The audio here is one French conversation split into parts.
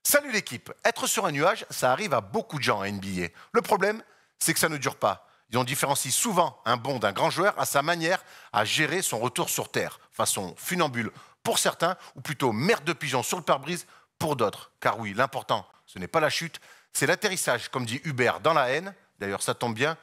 Salut l'équipe. Être sur un nuage, ça arrive à beaucoup de gens en NBA. Le problème, c'est que ça ne dure pas. On différencie souvent un bon d'un grand joueur à sa manière à gérer son retour sur Terre, façon funambule pour certains, ou plutôt merde de pigeon sur le pare-brise pour d'autres. Car oui, l'important, ce n'est pas la chute, c'est l'atterrissage, comme dit Hubert dans La Haine. D'ailleurs, ça tombe bien,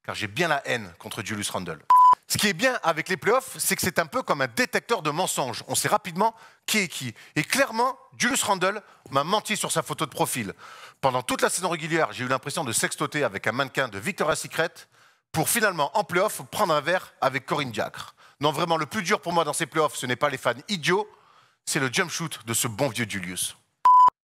car j'ai bien la haine contre Julius Randle. Ce qui est bien avec les playoffs, c'est que c'est un peu comme un détecteur de mensonges. On sait rapidement qui est qui. Et clairement, Julius Randle m'a menti sur sa photo de profil. Pendant toute la saison régulière, j'ai eu l'impression de sextoter avec un mannequin de Victoria's Secret pour finalement, en playoff, prendre un verre avec Corinne Diacre. Non, vraiment, le plus dur pour moi dans ces playoffs, ce n'est pas les fans idiots, c'est le jump shoot de ce bon vieux Julius.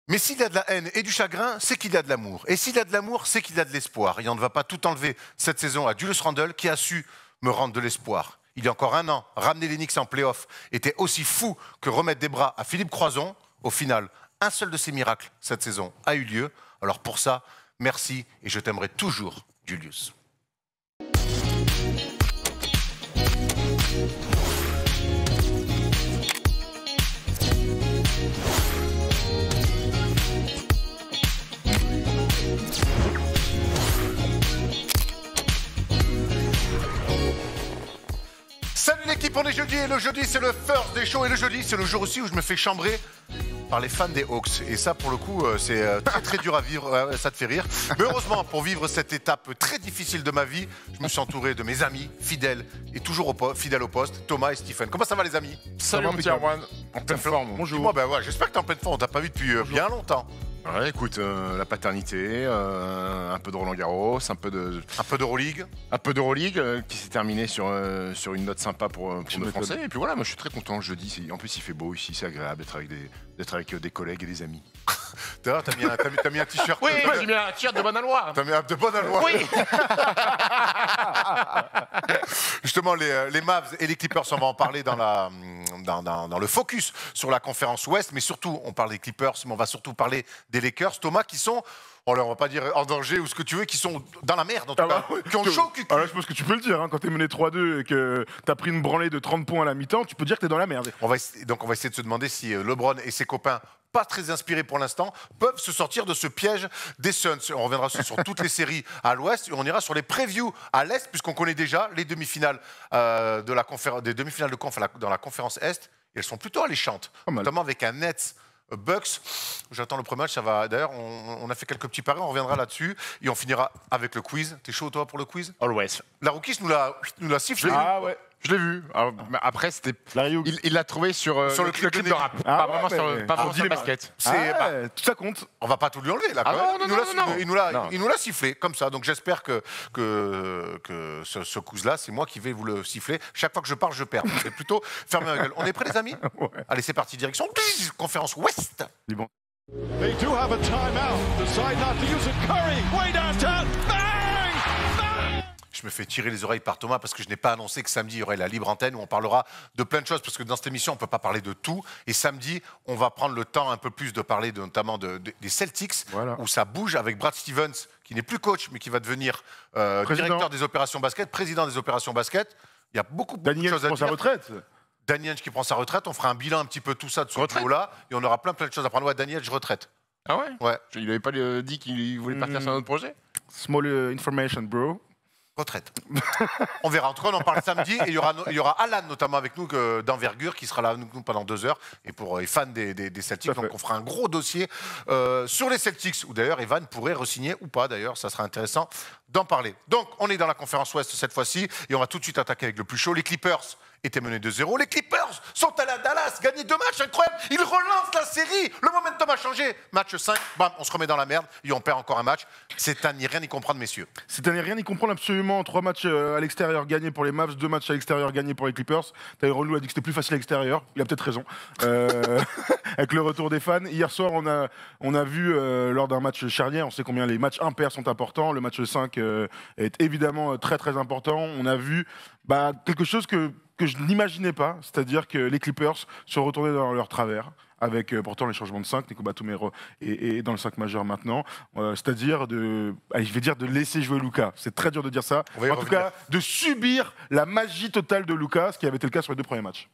Mais s'il y a de la haine et du chagrin, c'est qu'il y a de l'amour. Et s'il y a de l'amour, c'est qu'il y a de l'espoir. Et on ne va pas tout enlever cette saison à Julius Randle qui a su me rendre de l'espoir. Il y a encore un an, ramener les Knicks en play-off était aussi fou que remettre des bras à Philippe Croison. Au final, un seul de ces miracles cette saison a eu lieu. Alors pour ça, merci et je t'aimerai toujours, Julius. Salut l'équipe, on est jeudi et le jeudi c'est le first des shows et le jeudi c'est le jour aussi où je me fais chambrer par les fans des Hawks. Et ça pour le coup c'est très très dur à vivre, ça te fait rire. Mais heureusement pour vivre cette étape très difficile de ma vie, je me suis entouré de mes amis fidèles et toujours fidèles au poste, Thomas et Stephen. Comment ça va les amis? Salut mon petit Erwan, en pleine forme. Bonjour. Moi ben ouais, j'espère que t'es en pleine forme, on t'a pas vu depuis bien longtemps. Ouais, écoute, la paternité, un peu de Roland Garros, un peu d'Euroleague. Un peu d'Euroleague qui s'est terminé sur une note sympa pour nos Français. Et puis voilà, moi je suis très content jeudi. En plus il fait beau ici, c'est agréable d'être avec des collègues et des amis. D'ailleurs, t'as mis un t-shirt. Oui, j'ai mis un t-shirt de bonne aloi. T'as mis un de bonne aloi. Oui. Justement, les Mavs et les Clippers, on va en parler dans le focus sur la conférence Ouest, mais surtout, on parle des Clippers, mais on va surtout parler des Lakers, Thomas, qui sont, on va pas dire en danger ou ce que tu veux, qui sont dans la merde en tout cas, qui ont chaud. Alors là, je pense que tu peux le dire, hein, quand t'es mené 3-2 et que t'as pris une branlée de 30 points à la mi-temps, tu peux dire que t'es dans la merde. Donc on va essayer de se demander si LeBron et ses copains, pas très inspirés pour l'instant, peuvent se sortir de ce piège des Suns. On reviendra sur toutes les séries à l'Ouest et on ira sur les previews à l'Est, puisqu'on connaît déjà les demi-finales des demi-finales de conf dans la conférence Est. Et elles sont plutôt alléchantes, notamment avec un Nets Bucks. J'attends le premier match, ça va. D'ailleurs, on a fait quelques petits paris, on reviendra là-dessus et on finira avec le quiz. T'es chaud toi pour le quiz? Always. La Rookies nous l'a sifflé. Ah ouais. Je l'ai vu. Alors, après, c'était. Il l'a trouvé sur le clip de rap. Ah, pas vraiment sur le basket. Tout ça compte. On va pas tout lui enlever là. Ah non. Il nous l'a sifflé comme ça. Donc j'espère que ce quiz-là, c'est moi qui vais vous le siffler. Chaque fois que je parle, je perds. C'est plutôt fermer ma gueule. On est prêts les amis? Ouais. Allez, c'est parti. Direction conférence Ouest. Bon. They do have a timeout. Decide not to use it. Curry, way downtown. Bang! Bang! Je me fais tirer les oreilles par Thomas parce que je n'ai pas annoncé que samedi, il y aurait la libre antenne où on parlera de plein de choses. Parce que dans cette émission, on ne peut pas parler de tout. Et samedi, on va prendre le temps un peu plus de parler notamment des Celtics, voilà, où ça bouge avec Brad Stevens, qui n'est plus coach, mais qui va devenir directeur des opérations basket, président des opérations basket. Il y a beaucoup de choses à dire. Sa retraite. Daniel qui prend sa retraite. On fera un bilan un petit peu tout ça de ce niveau-là. Et on aura plein de choses à prendre. Ouais, Daniel, je retraite. Ah ouais? Ouais. Il n'avait pas dit qu'il voulait partir sur un autre projet? Small information, bro. Retraite. On verra. En tout cas, on en parle samedi. Et il y aura Alan, notamment avec nous, d'envergure, qui sera là avec nous pendant 2 heures. Et pour les fans des Celtics, donc on fera un gros dossier sur les Celtics, où d'ailleurs Evan pourrait re-signer ou pas. D'ailleurs, ça sera intéressant d'en parler. Donc, on est dans la conférence Ouest cette fois-ci. Et on va tout de suite attaquer avec le plus chaud. Les Clippers étaient menés 2-0. Les Clippers sont allés à Dallas, gagner 2 matchs, incroyable. Ils relancent la série. Le momentum a changé. Match 5, bam, on se remet dans la merde et on perd encore un match. C'est à n'y rien y comprendre, messieurs. C'est à n'y rien y comprendre absolument. 3 matchs à l'extérieur gagnés pour les Mavs, 2 matchs à l'extérieur gagnés pour les Clippers. Tyronn Lue a dit que c'était plus facile à l'extérieur. Il a peut-être raison. Avec le retour des fans. Hier soir, on a vu lors d'un match charnière, on sait combien les matchs impairs sont importants. Le match 5 est évidemment très très important. On a vu quelque chose que je n'imaginais pas, c'est-à-dire que les Clippers sont retournés dans leur travers, avec pourtant les changements de 5, Nico Batum est dans le 5 majeur maintenant, c'est-à-dire je vais dire de laisser jouer Luka. C'est très dur de dire ça, en tout cas de subir la magie totale de Luka, ce qui avait été le cas sur les 2 premiers matchs.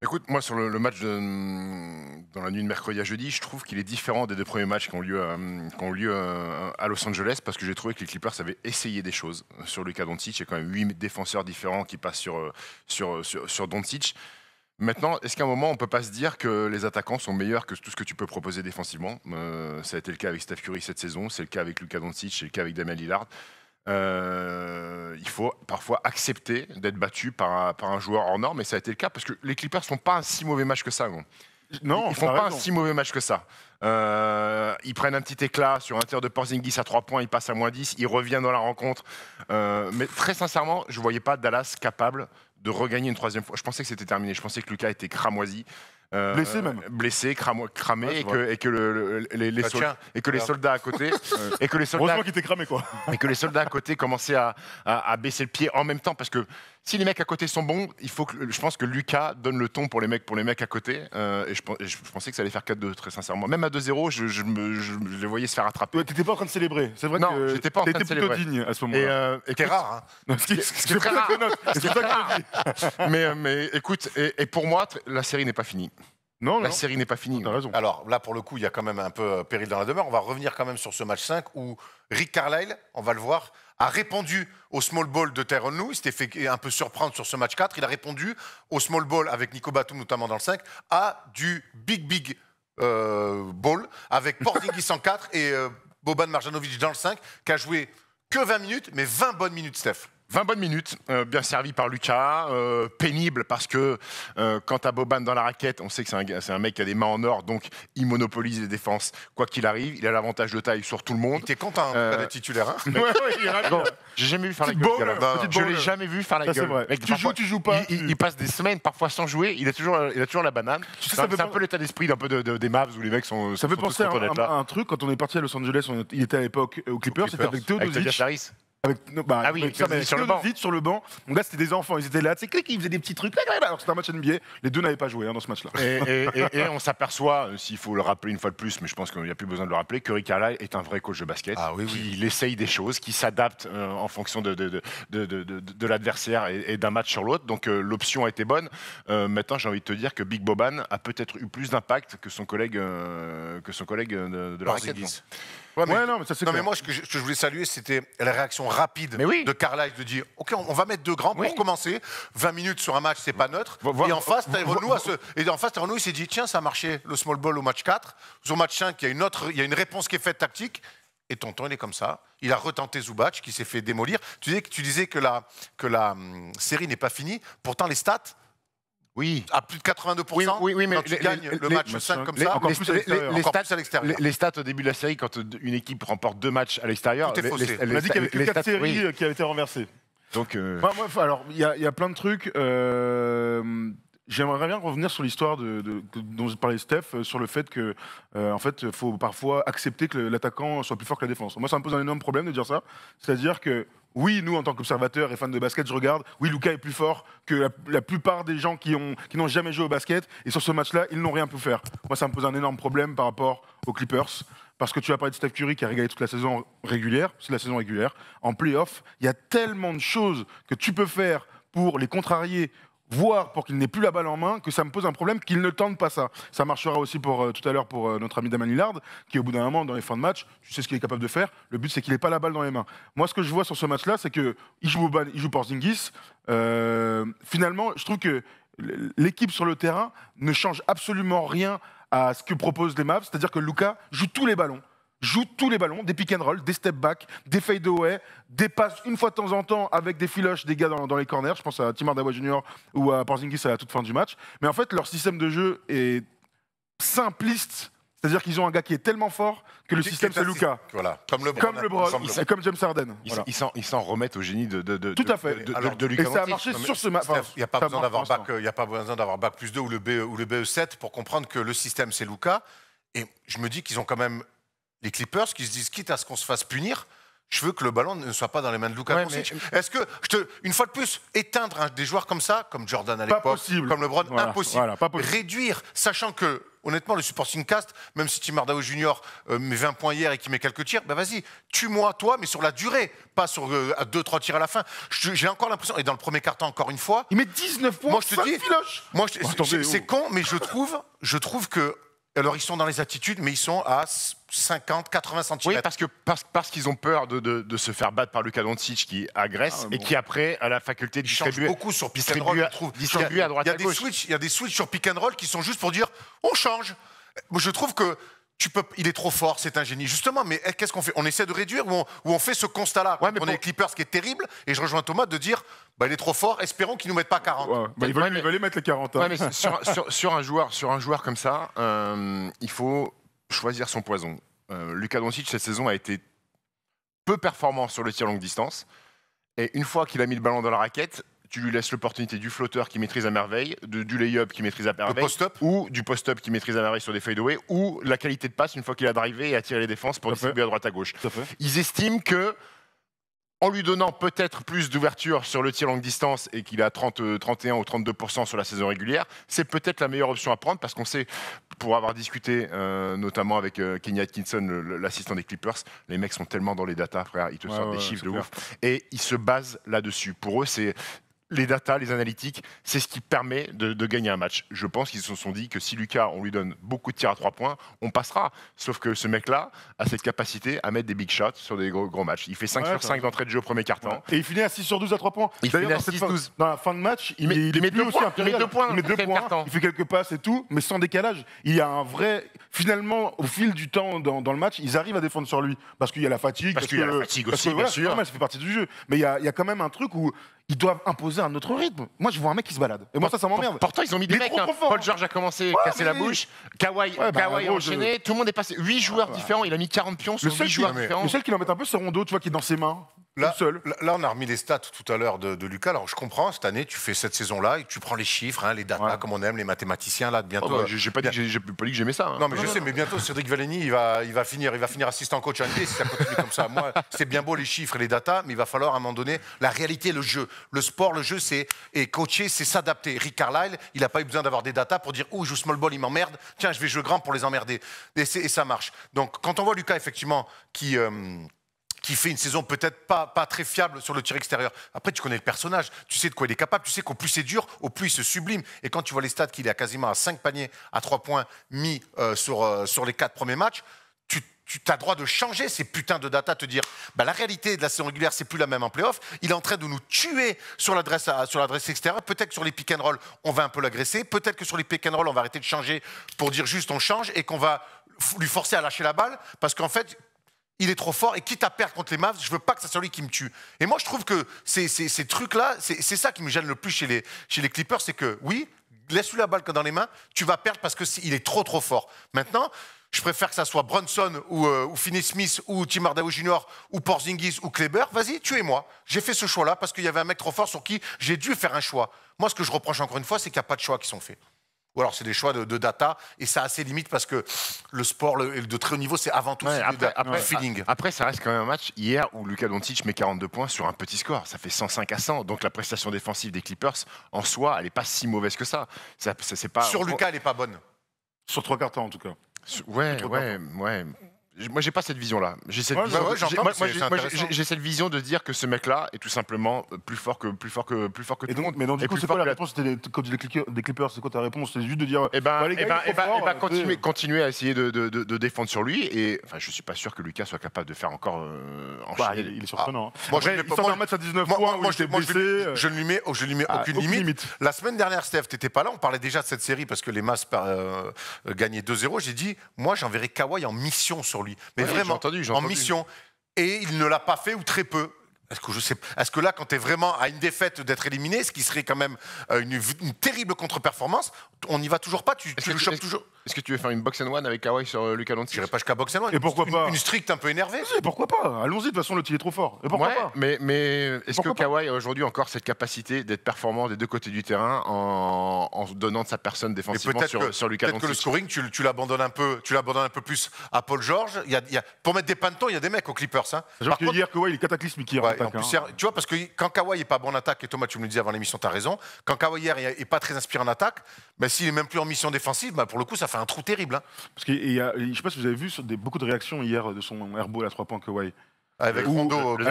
Écoute, moi, sur le match dans la nuit de mercredi à jeudi, je trouve qu'il est différent des deux premiers matchs qui ont lieu à Los Angeles, parce que j'ai trouvé que les Clippers avaient essayé des choses sur Luka Doncic. Il y a quand même 8 défenseurs différents qui passent sur Doncic. Maintenant, est-ce qu'à un moment, on ne peut pas se dire que les attaquants sont meilleurs que tout ce que tu peux proposer défensivement? Ça a été le cas avec Steph Curry cette saison, c'est le cas avec Luka Doncic, c'est le cas avec Damian Lillard. Il faut parfois accepter d'être battu par un joueur hors norme, et ça a été le cas parce que les Clippers font pas un si mauvais match que ça. Bon. Non, Ils font pas un si mauvais match que ça. Ils prennent un petit éclat sur un tir de Porzingis à 3 points, ils passent à -10, ils reviennent dans la rencontre. Mais très sincèrement, je voyais pas Dallas capable de regagner une troisième fois. Je pensais que c'était terminé, je pensais que Luka était cramoisi. Blessé même. Blessé, cramé, Ouais, et que les soldats à côté, et que les soldats, Heureusement qu'il était cramé, quoi. et que les soldats à côté commençaient à baisser le pied en même temps, parce que si les mecs à côté sont bons, je pense que Luka donne le ton pour les mecs à côté, et je pensais que ça allait faire 4-2, très sincèrement. Même à 2-0, je les voyais se faire attraper. Ouais, t'étais pas en train de célébrer. C'est vrai Non, que j'étais pas en train de t'étais plutôt célébrer. digne à ce moment-là. Et C'est rare, hein. Ce qui est très rare. C'est ça que je dis. mais écoute, et pour moi, la série n'est pas finie. Non, La non. série n'est pas finie. T'as raison. Alors là, pour le coup, il y a quand même un peu péril dans la demeure. On va revenir quand même sur ce match 5 où Rick Carlisle, on va le voir, a répondu au small ball de Tyronn Lue. Il s'était fait un peu surprendre sur ce match 4. Il a répondu au small ball avec Nico Batum, notamment dans le 5, à du big ball avec Porzingis en 4 et Boban Marjanovic dans le 5, qui a joué que 20 minutes, mais 20 bonnes minutes, Steph. 20 bonnes minutes, bien servi par Luka, pénible parce que quand t'as Boban dans la raquette, on sait que c'est un mec qui a des mains en or, donc il monopolise les défenses. Quoi qu'il arrive, il a l'avantage de taille sur tout le monde. Il était content d'être titulaire. Hein. Ouais, il est ravi. Bon, j'ai jamais vu faire la Petite gueule. balle, ce gars-là. petite Je balle. l'ai jamais vu faire la Ça, gueule. c'est vrai. Mec, Tu parfois, joues, tu joues pas. Il passe des semaines parfois sans jouer. Il a toujours la banane. Tu sais, C'est ça fait un peu l'état d'esprit d'un peu des Mavs où les mecs sont. Ça fait sont penser tous contents d'être à là. un truc, quand on est parti à Los Angeles, il était à l'époque aux Clippers, c'était avec Avec Tobias Teodosic. Harris. Ah oui, avec ça, mais sur le banc. Teodosic sur le banc. Donc là, c'était des enfants, ils étaient là, c'est clic, ils faisaient des petits trucs. Alors c'était un match NBA, les deux n'avaient pas joué dans ce match-là. Et on s'aperçoit, s'il faut le rappeler une fois de plus, mais je pense qu'il n'y a plus besoin de le rappeler, que Rick Carlisle est un vrai coach de basket. Ah oui, Il essaye des choses, qui s'adapte en fonction de l'adversaire et d'un match sur l'autre. Donc l'option a été bonne. Maintenant, j'ai envie de te dire que Big Boban a peut-être eu plus d'impact que son collègue de la raquette. Porzingis. Ouais, non, mais ça c'est Non, clair. mais moi, ce que je voulais saluer, c'était la réaction rapide Mais oui. de Carlisle de dire OK, on va mettre deux grands pour Oui. commencer. 20 minutes sur un match, c'est pas neutre. Et en face, Tyronn Lue il s'est dit tiens, ça a marché le small ball au match 4. Sur match 5, il y a une réponse qui est faite tactique. Et Tonton, il est comme ça. Il a retenté Zubac, qui s'est fait démolir. Tu disais que la série n'est pas finie. Pourtant, les stats. Oui. À plus de 82%, Oui, mais quand tu gagnes le match 5 comme ça, encore plus à l'extérieur. encore plus à l'extérieur. Les stats au début de la série, quand une équipe remporte 2 matchs à l'extérieur, Tout est faussé. On a dit qu'il y avait que les 4 stats- séries oui. qui avaient été renversées. Donc, Alors, il y a plein de trucs. J'aimerais bien revenir sur l'histoire dont parlait Steph, sur le fait que, en fait, faut parfois accepter que l'attaquant soit plus fort que la défense. Moi, ça me pose un énorme problème de dire ça. C'est-à-dire que, oui, nous, en tant qu'observateurs et fans de basket, je regarde, oui, Luka est plus fort que la plupart des gens qui n'ont jamais joué au basket. Et sur ce match-là, ils n'ont rien pu faire. Moi, ça me pose un énorme problème par rapport aux Clippers. Parce que tu as parlé de Steph Curry qui a régalé toute la saison régulière. C'est la saison régulière. En play-off, il y a tellement de choses que tu peux faire pour les contrarier, voire pour qu'il n'ait plus la balle en main, que ça me pose un problème qu'il ne tente pas ça. Ça marchera aussi pour tout à l'heure pour notre ami Damian Lillard, qui au bout d'un moment, dans les fins de match, tu sais ce qu'il est capable de faire. Le but, c'est qu'il n'ait pas la balle dans les mains. Moi, ce que je vois sur ce match-là, c'est qu'il joue Boban, il joue Porzingis. Finalement, je trouve que l'équipe sur le terrain ne change absolument rien à ce que proposent les Mavs. C'est-à-dire que Luka joue tous les ballons. Des pick and roll, des step back, des fade away, des passes une fois de temps en temps avec des filoches des gars dans les corners. Je pense à Tim Hardaway Jr. ou à Porzingis à la toute fin du match. Mais en fait, leur système de jeu est simpliste. C'est-à-dire qu'ils ont un gars qui est tellement fort que le système c'est Luka. Voilà, comme LeBron. Comme James Harden. Voilà. ils s'en remettent au génie de Tout à fait. de Luka Et ça a Doncic. marché sur ce match. Il n'y a pas besoin d'avoir bac plus 2 ou le BE7 pour comprendre que le système, c'est Luka. Et je me dis qu'ils ont quand même les Clippers qui se disent, quitte à ce qu'on se fasse punir, je veux que le ballon ne soit pas dans les mains de Luka Doncic. Est-ce que, une fois de plus, éteindre des joueurs comme ça, comme Jordan à l'époque, comme LeBron, Voilà, impossible. voilà, pas possible. Réduire, sachant que honnêtement, le supporting cast, même si Tim Hardaway Jr. met 20 points hier et qu'il met quelques tirs, ben vas-y, tue-moi, toi, mais sur la durée, pas sur 2-3 tirs à la fin. J'ai encore l'impression, et dans le premier quart-temps, encore une fois... Il met 19 points, moi, je te dis, c'est oh. con, mais je trouve que... Alors, ils sont dans les attitudes, mais ils sont à 50, 80 cm. Oui, parce qu'ils ont peur de se faire battre par Luka Doncic qui agresse et qui, après, a la faculté de distribuer. Beaucoup sur pick and roll, je trouve. Distribuer à droite à gauche. Il y a des switches sur pick and roll qui sont juste pour dire on change. Je trouve que il est trop fort, c'est un génie. Justement, mais qu'est-ce qu'on fait? On essaie de réduire ou on fait ce constat-là? Ouais, on est les Clippers, ce qui est terrible. Et je rejoins Thomas de dire il est trop fort, espérons qu'il ne nous mette pas 40. Ouais, il va les mettre les 40. Ouais, mais sur un joueur comme ça, il faut choisir son poison. Luka Doncic, cette saison, a été peu performant sur le tir longue distance. Et une fois qu'il a mis le ballon dans la raquette, tu lui laisses l'opportunité du flotteur qui maîtrise à merveille, du lay-up qui maîtrise à merveille, ou du post-up qui maîtrise à merveille sur des fadeaways, ou la qualité de passe une fois qu'il a drivé et attiré les défenses pour distribuer à droite à gauche. Ils estiment que en lui donnant peut-être plus d'ouverture sur le tir longue distance et qu'il a 31 ou 32% sur la saison régulière, c'est peut-être la meilleure option à prendre parce qu'on sait, pour avoir discuté notamment avec Kenny Atkinson, l'assistant des Clippers, les mecs sont tellement dans les datas, frère, ils te sortent des chiffres de ouf. Et ils se basent là-dessus. Pour eux, c'est... Les datas, les analytiques, c'est ce qui permet de gagner un match. Je pense qu'ils se sont dit que si Luka, on lui donne beaucoup de tirs à 3 points, on passera. Sauf que ce mec-là a cette capacité à mettre des big shots sur des gros matchs. Il fait 5 sur 5 d'entrée de jeu au premier quart-temps. Et il finit à 6 sur 12 à 3 points. Il finit à 6-12. Dans la fin de match, il met 2 points. Il met 2 points. Il met 2 points. Il fait quelques passes et tout, mais sans décalage. Il y a un vrai... Finalement, au fil du temps dans le match, ils arrivent à défendre sur lui. Parce qu'il y a la fatigue. Parce qu'il y a la fatigue aussi, bien sûr. Ça fait partie du jeu. Mais il y a quand même un truc où ils doivent imposer un autre rythme. Moi, je vois un mec qui se balade. Et moi, ça m'emmerde. Pourtant, ils ont mis des mecs. Paul George a commencé à casser la bouche. Kawhi a enchaîné. Tout le monde est passé. 8 joueurs différents. Il a mis 40 pions sur 8 joueurs différents. Le seul qui l'embête un peu, c'est Rondo, tu vois, qui est dans ses mains. Là, on a remis les stats tout à l'heure de Luka. Alors, je comprends, cette année, tu fais cette saison-là et tu prends les chiffres, les datas, comme on aime, les mathématiciens, là, bientôt. J'ai pas dit que j'aimais ça. Non, mais je sais, mais bientôt, Cédric Valleni, il va finir assistant coach NBA si ça continue comme ça. Moi, c'est bien beau les chiffres et les datas, mais il va falloir à un moment donné la réalité, le jeu. Le sport, le jeu, et coacher, c'est s'adapter. Rick Carlisle, il n'a pas eu besoin d'avoir des datas pour dire, je joue small ball, il m'emmerde. Tiens, je vais jouer grand pour les emmerder. Et ça marche. Donc, quand on voit Luka, effectivement, qui fait une saison peut-être pas très fiable sur le tir extérieur. Après, tu connais le personnage, tu sais de quoi il est capable, tu sais qu'au plus c'est dur, au plus il se sublime. Et quand tu vois les stats qu'il est à quasiment à 5 paniers à 3 points mis sur les 4 premiers matchs, tu as droit de changer ces putains de data, te dire la réalité de la saison régulière, c'est plus la même en playoff. Il est en train de nous tuer sur l'adresse extérieure. Peut-être que sur les pick and roll, on va un peu l'agresser. Peut-être que sur les pick and roll, on va arrêter de changer pour dire juste on change et qu'on va lui forcer à lâcher la balle parce qu'en fait, il est trop fort et quitte à perdre contre les Mavs, je veux pas que ça soit lui qui me tue. Et moi, je trouve que ces trucs-là, c'est ça qui me gêne le plus chez les Clippers, c'est que oui, laisse-lui la balle dans les mains, tu vas perdre parce qu'il est trop fort. Maintenant, je préfère que ça soit Brunson ou Finney-Smith ou Tim Hardaway Jr. ou Porzingis ou Kleber. Vas-y, tuez-moi. J'ai fait ce choix-là parce qu'il y avait un mec trop fort sur qui j'ai dû faire un choix. Moi, ce que je reproche encore une fois, c'est qu'il n'y a pas de choix qui sont faits. Ou alors c'est des choix de data, et ça a assez limite parce que le sport de très haut niveau, c'est avant tout du feeling. Après, ça reste quand même un match hier où Luka Doncic met 42 points sur un petit score. Ça fait 105 à 100. Donc la prestation défensive des Clippers, en soi, elle n'est pas si mauvaise que ça. C'est pas... Sur Luka, elle n'est pas bonne. Sur 3 quarts temps, en tout cas. Ouais. Moi, j'ai pas cette vision-là. J'ai cette vision de dire que ce mec-là est tout simplement plus fort que tout le monde. Mais donc, du coup, c'est quoi la réponse des Clippers? C'est quoi ta réponse? C'est juste de dire. Continuer à essayer de défendre sur lui. Et enfin, je suis pas sûr que Lucas soit capable de faire encore enchaîner. Il est surprenant. Moi, je ne lui mets aucune limite. La semaine dernière, Steph, t'étais pas là. On parlait déjà de cette série parce que les Mavs gagnaient 2-0. J'ai dit, moi, j'enverrai Kawhi en mission sur lui. Mais vraiment, en mission. Et il ne l'a pas fait ou très peu. Est-ce que là, quand tu es vraiment à une défaite d'être éliminé, ce qui serait quand même une terrible contre-performance, on n'y va toujours pas, tu le chopes toujours. Est-ce que tu veux faire une box and one avec Kawhi sur Luka Doncic? Je n'irai pas jusqu'à box and one. Et pourquoi pas une stricte un peu énervée. Et pourquoi pas? Allons-y, de toute façon, le tir est trop fort. Et pourquoi pas? Mais est-ce que Kawhi a aujourd'hui encore cette capacité d'être performant des deux côtés du terrain en donnant de sa personne défensivement sur Luka Doncic? Peut-être que le scoring, tu l'abandonnes un peu plus à Paul George. Pour mettre des pantons, il y a des mecs aux Clippers. Par contre, hier, Kawhi, il est cataclysmique hier. Ouais, en plus, tu vois, parce que quand Kawhi n'est pas bon en attaque, et Thomas, tu me le disais avant l'émission, tu as raison, quand Kawhi hier n'est pas très inspiré en attaque, bah, s'il n'est même plus en mission défensive, bah, pour le coup, ça fait un trou terrible. Hein. Parce que je ne sais pas si vous avez vu beaucoup de réactions hier de son airball à 3 points Kawhi. Avec Rondo, le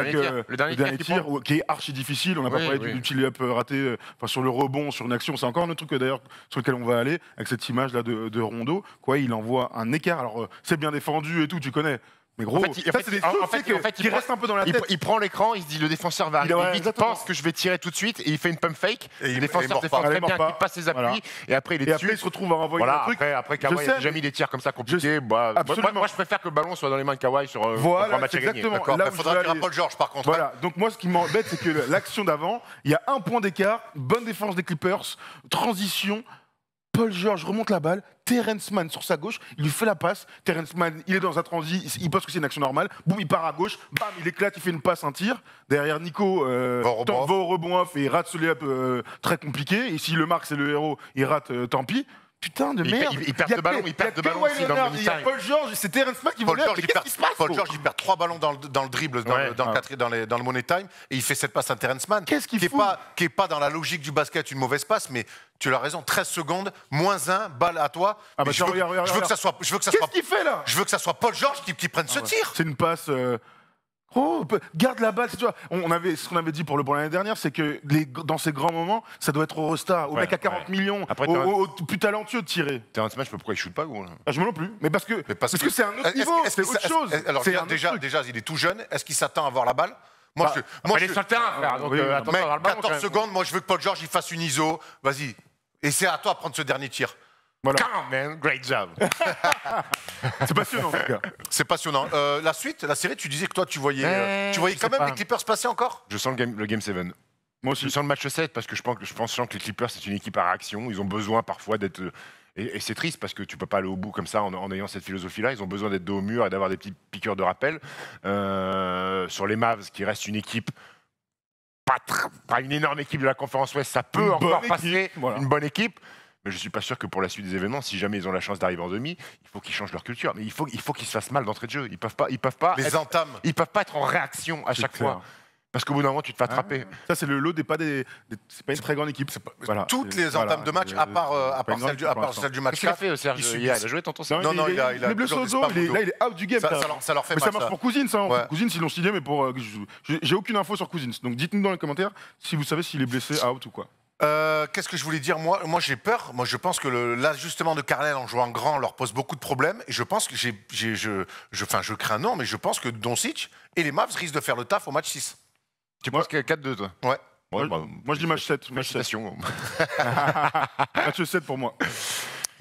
dernier tir qui est archi difficile. On n'a pas parlé du pull-up raté sur le rebond, sur une action. C'est encore un autre truc d'ailleurs sur lequel on va aller avec cette image là de Rondo. Quoi, il envoie un écart. Alors c'est bien défendu et tout, tu connais. Mais gros, c'est des choses qui restent un peu dans la tête. Il prend l'écran, il se dit le défenseur va arriver vite, il pense que je vais tirer tout de suite et il fait une pump fake. Le défenseur défend très bien, il passe ses appuis et après il est dessus. Après il se retrouve à renvoyer un truc. Après Kawhi a déjà mis des tirs comme ça compliqués. Moi je préfère que le ballon soit dans les mains de Kawhi sur un match à gagner. Il faudra qu'il y ait Paul George par contre. Voilà, donc moi ce qui m'embête c'est que l'action d'avant, il y a un point d'écart, bonne défense des Clippers, transition. Paul George remonte la balle, Terrence Mann sur sa gauche, il lui fait la passe. Terrence Mann, il est dans un transi, il pense que c'est une action normale. Boum, il part à gauche, bam, il éclate, il fait une passe, un tir. Derrière Nico, va au rebond off et il rate ce layup très compliqué. Et si le marque, c'est le héros, il rate, tant pis. Putain de merde. Il perd de ballon, aussi dans le il y a Paul George, c'est Terrence Mann qui Paul George, il perd 3 ballons dans le dribble, dans le money time, et il fait cette passe à Terrence Mann. Qu'est-ce qu'il fout qui est pas dans la logique du basket, une mauvaise passe, mais tu as raison, 13 secondes, -1, balle à toi. Je veux que ça soit. Qu'est-ce qu'il fait là? Je veux que ça soit Paul George qui prenne ce tir. C'est une passe. Garde la balle, tu vois. Ce qu'on avait dit pour l'année dernière, c'est que dans ces grands moments, ça doit être au Rosta, au mec à 40 millions, au plus talentueux de tirer. Terrence Mann, je sais pas pourquoi il shoot pas, gros. Je me non plus. Mais parce que c'est un autre niveau, c'est autre chose. Alors déjà, il est tout jeune. Est-ce qu'il s'attend à avoir la balle? Moi, il est sur le terrain, frère. Donc, attends, 14 secondes, moi, je veux que Paul George il fasse une ISO. Vas-y. Et c'est à toi de prendre ce dernier tir. Voilà. Come on, man, great job. C'est passionnant, en tout cas. C'est passionnant. La suite, la série, tu disais que toi, tu voyais quand même les Clippers passer encore? Je sens le Game 7. Moi aussi. Je sens le match 7 parce que je pense que les Clippers, c'est une équipe à réaction. Ils ont besoin parfois d'être... Et c'est triste parce que tu peux pas aller au bout comme ça en ayant cette philosophie-là. Ils ont besoin d'être dos au mur et d'avoir des petits piqueurs de rappel. Sur les Mavs, qui reste une équipe... Pas une énorme équipe de la conférence Ouest, ça peut encore passer une bonne équipe. Mais je ne suis pas sûr que pour la suite des événements, si jamais ils ont la chance d'arriver en demi, il faut qu'ils changent leur culture. Mais il faut qu'ils se fassent mal d'entrée de jeu. Ils peuvent pas peuvent pas être en réaction à chaque fois. Parce qu'au bout d'un moment, tu te fais attraper. Ça, c'est le lot c'est pas une très grande équipe. Toutes les entames de match, à part celle du match 4. Qu'est-ce qu'il a fait, Serge? Il a joué tantôt. Non, il est blessé au dos. Là, il est out du game. Ça leur fait mal. Mais ça marche pour Cousins. Cousins, ils l'ont signé, mais j'ai aucune info sur Cousins. Donc dites-nous dans les commentaires si vous savez s'il est blessé, out ou quoi. Qu'est-ce que je voulais dire? Moi j'ai peur. Moi, je pense que l'ajustement de Carlisle en jouant grand leur pose beaucoup de problèmes. Et je pense que je crains non, mais je pense que Doncic et les Mavs risquent de faire le taf au match 6. Tu penses qu'il y a 4-2, toi? Ouais. Moi, je dis match 7. Félicitations. Match 7 pour moi.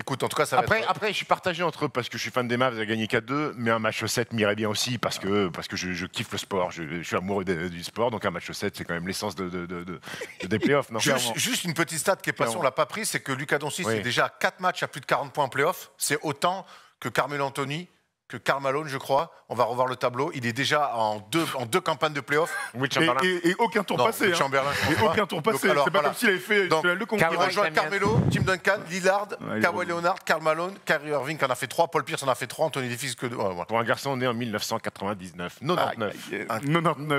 Écoute, en tout cas, ça va Après, je suis partagé entre eux parce que je suis fan des Mavs, ils ont gagné 4-2, mais un match 7 m'irait bien aussi parce que je kiffe le sport, je suis amoureux du sport, donc un match 7, c'est quand même l'essence des playoffs. Non, juste une petite stat qui est passée, on l'a pas pris, c'est que Luka Doncic est déjà à 4 matchs à plus de 40 points en playoffs. C'est autant que Carmelo Anthony, que Karl Malone, je crois. On va revoir le tableau. Il est déjà en deux campagnes de playoffs. Et aucun tour passé. Et aucun tour passé. C'est pas comme s'il avait fait le concours. Il rejoint Carmelo, Tim Duncan, Lillard, Kawhi Leonard, Karl Malone, Kyrie Irving qui en a fait 3, Paul Pierce en a fait 3, Anthony Davis que 2. Pour un garçon né en 1999. 99.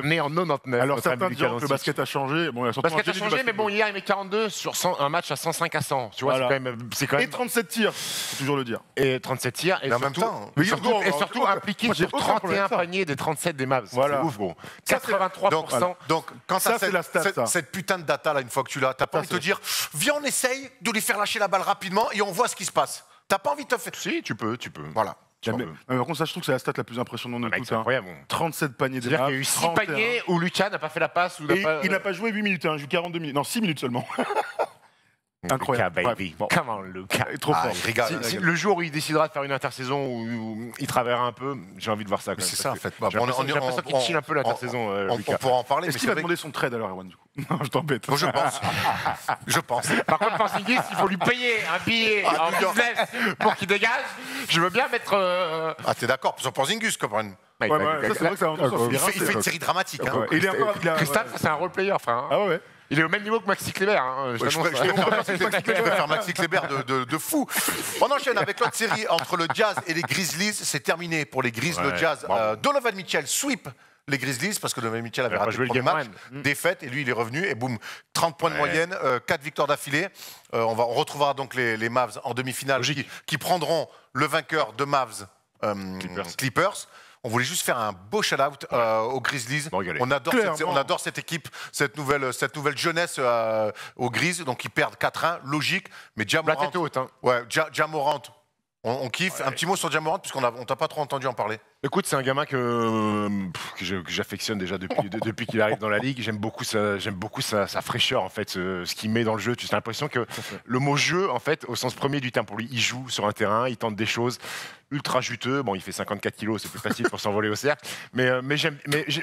Né en 99. Alors certains diront que le basket a changé. Le basket a changé, mais bon, hier il met 42 sur un match à 105 à 100. Tu vois, c'est quand même... Et 37 tirs, faut toujours le dire. Et 37 tirs. Et en même temps... Et surtout impliqué sur 31 paniers des 37 des Mavs. Voilà. C'est ouf, gros. 83%. Donc, quand ça, c'est la stat, cette putain de data, là, une fois que tu l'as, t'as pas envie de te dire, viens, on essaye de lui faire lâcher la balle rapidement et on voit ce qui se passe. T'as pas envie de te faire... Si, tu peux. Voilà. Par contre, ça, je trouve que c'est la stat la plus impressionnante de tout. C'est incroyable. 37 paniers des Mavs. Il y a eu 6 paniers où Lucas n'a pas fait la passe. Il n'a pas joué 8 minutes, il a joué 42 minutes. Non, 6 minutes seulement. Incroyable. Lucas, baby. Bon. Come on, Lucas. Trop fort. Il régale. Le jour où il décidera de faire une intersaison où il travaillera un peu, j'ai envie de voir ça. C'est ça, en fait. J'ai l'impression qu'il chill un peu l'intersaison. On pourra en parler. Est-ce qu'il va demander son trade alors, Erwan, du coup? Non, je t'embête. Je pense. Par contre, Porzingis, il faut lui payer un billet en business pour qu'il dégage. Je veux bien mettre. Ah, t'es d'accord sur Porzingis, Cobrun? C'est vrai que ça il fait une série dramatique. Christophe, c'est un role-player, frère. Ah ouais. Il est au même niveau que Maxi Kleber. Je peux faire Maxi Kleber de fou. On enchaîne avec l'autre série entre le Jazz et les Grizzlies. C'est terminé pour les Grizzlies, le Jazz. Donovan Mitchell sweep les Grizzlies, parce que Donovan Mitchell avait Il a pas raté joué le le premier game match. one. Défaite, et lui, il est revenu, et boum, 30 points de moyenne, 4 victoires d'affilée. On retrouvera donc les Mavs en demi-finale qui prendront le vainqueur de Mavs Clippers. On voulait juste faire un beau shout-out aux Grizzlies. On adore cette équipe, cette nouvelle jeunesse aux Grizzlies. Donc ils perdent 4-1, logique. Mais Ja Morant, la tête haute, hein. Ouais, Ja Morant, on kiffe. Un petit mot sur Ja Morant, puisqu'on t'a pas trop entendu en parler. Écoute, c'est un gamin que j'affectionne déjà depuis qu'il arrive dans la ligue. J'aime beaucoup sa fraîcheur, en fait, ce qu'il met dans le jeu. Tu as l'impression que le mot jeu, en fait, au sens premier du terme pour lui, il joue sur un terrain, il tente des choses ultra juteux. Bon, il fait 54 kilos, c'est plus facile pour s'envoler au cercle. Mais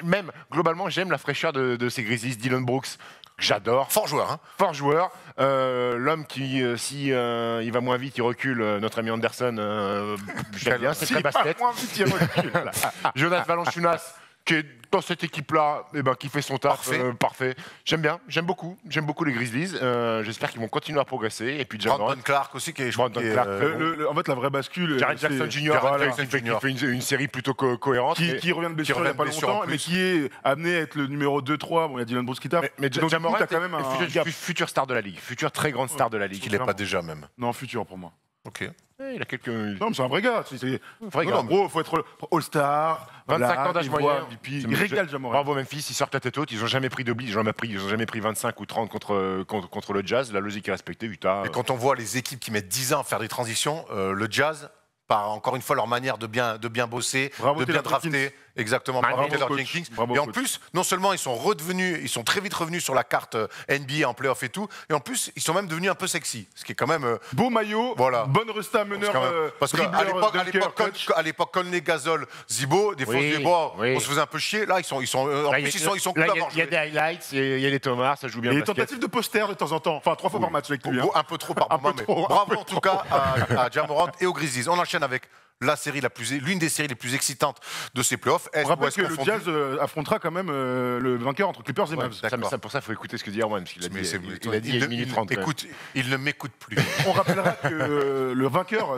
même, globalement, j'aime la fraîcheur de ces Grizzlies. Dylan Brooks, que j'adore. Fort joueur, hein. Fort joueur. L'homme qui, il va moins vite, il recule. Notre ami Anderson, j'aime bien, c'est très basket. Moins vite, il recule. Jonas Valanciunas, qui est dans cette équipe-là, qui fait son taf parfait. J'aime beaucoup les Grizzlies. J'espère qu'ils vont continuer à progresser. Et puis Brandon Clark aussi, qui est en fait, la vraie bascule. Jared Jackson Jr. qui fait une série plutôt cohérente. Qui revient de blessure il n'y a pas longtemps, mais qui est amené à être le numéro 2-3. Bon, il y a Dylan Brooks qui tape. Mais Ja Morant est quand même un futur star de la ligue. Future très grande star de la ligue. Il n'est pas déjà même. Non, futur pour moi. Ok. Il a quelques. Non, mais c'est un vrai gars. En gros, il faut être All-Star. 25 ans d'âge moyen. Il régale Ja Morant. Bravo Memphis, ils sortent la tête haute. Ils n'ont jamais pris d'oubli. Ils n'ont jamais pris 25 ou 30 contre le Jazz. La logique est respectée. Utah. Et quand on voit les équipes qui mettent 10 ans à faire des transitions, le Jazz, par encore une fois leur manière de bien bosser, de bien drafter. Exactement, bravo Taylor Jenkins. Et en plus, non seulement ils sont très vite revenus sur la carte NBA en playoff et tout, et en plus, ils sont même devenus un peu sexy. Ce qui est quand même. Beau maillot, voilà. Bonne resta meneur. Parce qu'à l'époque, Conley, Gasol, Zibo, des fois, on se faisait un peu chier. Là, ils sont cool à Il y a des highlights, il y a les Thomas, ça joue bien. Et des tentatives de poster de temps en temps. Enfin, 3 fois par match avec lui. Un peu trop par moment, mais bravo en tout cas à Ja Morant et aux Grizzlies. On enchaîne avec l'une des séries les plus excitantes de ces playoffs. On rappelle que le Jazz affrontera quand même le vainqueur entre Clippers et Mavs. Pour ça, il faut écouter ce que dit Erwan, parce qu'il a dit il y a 1 minute 30. Écoute, il ne m'écoute plus. On rappellera que le vainqueur...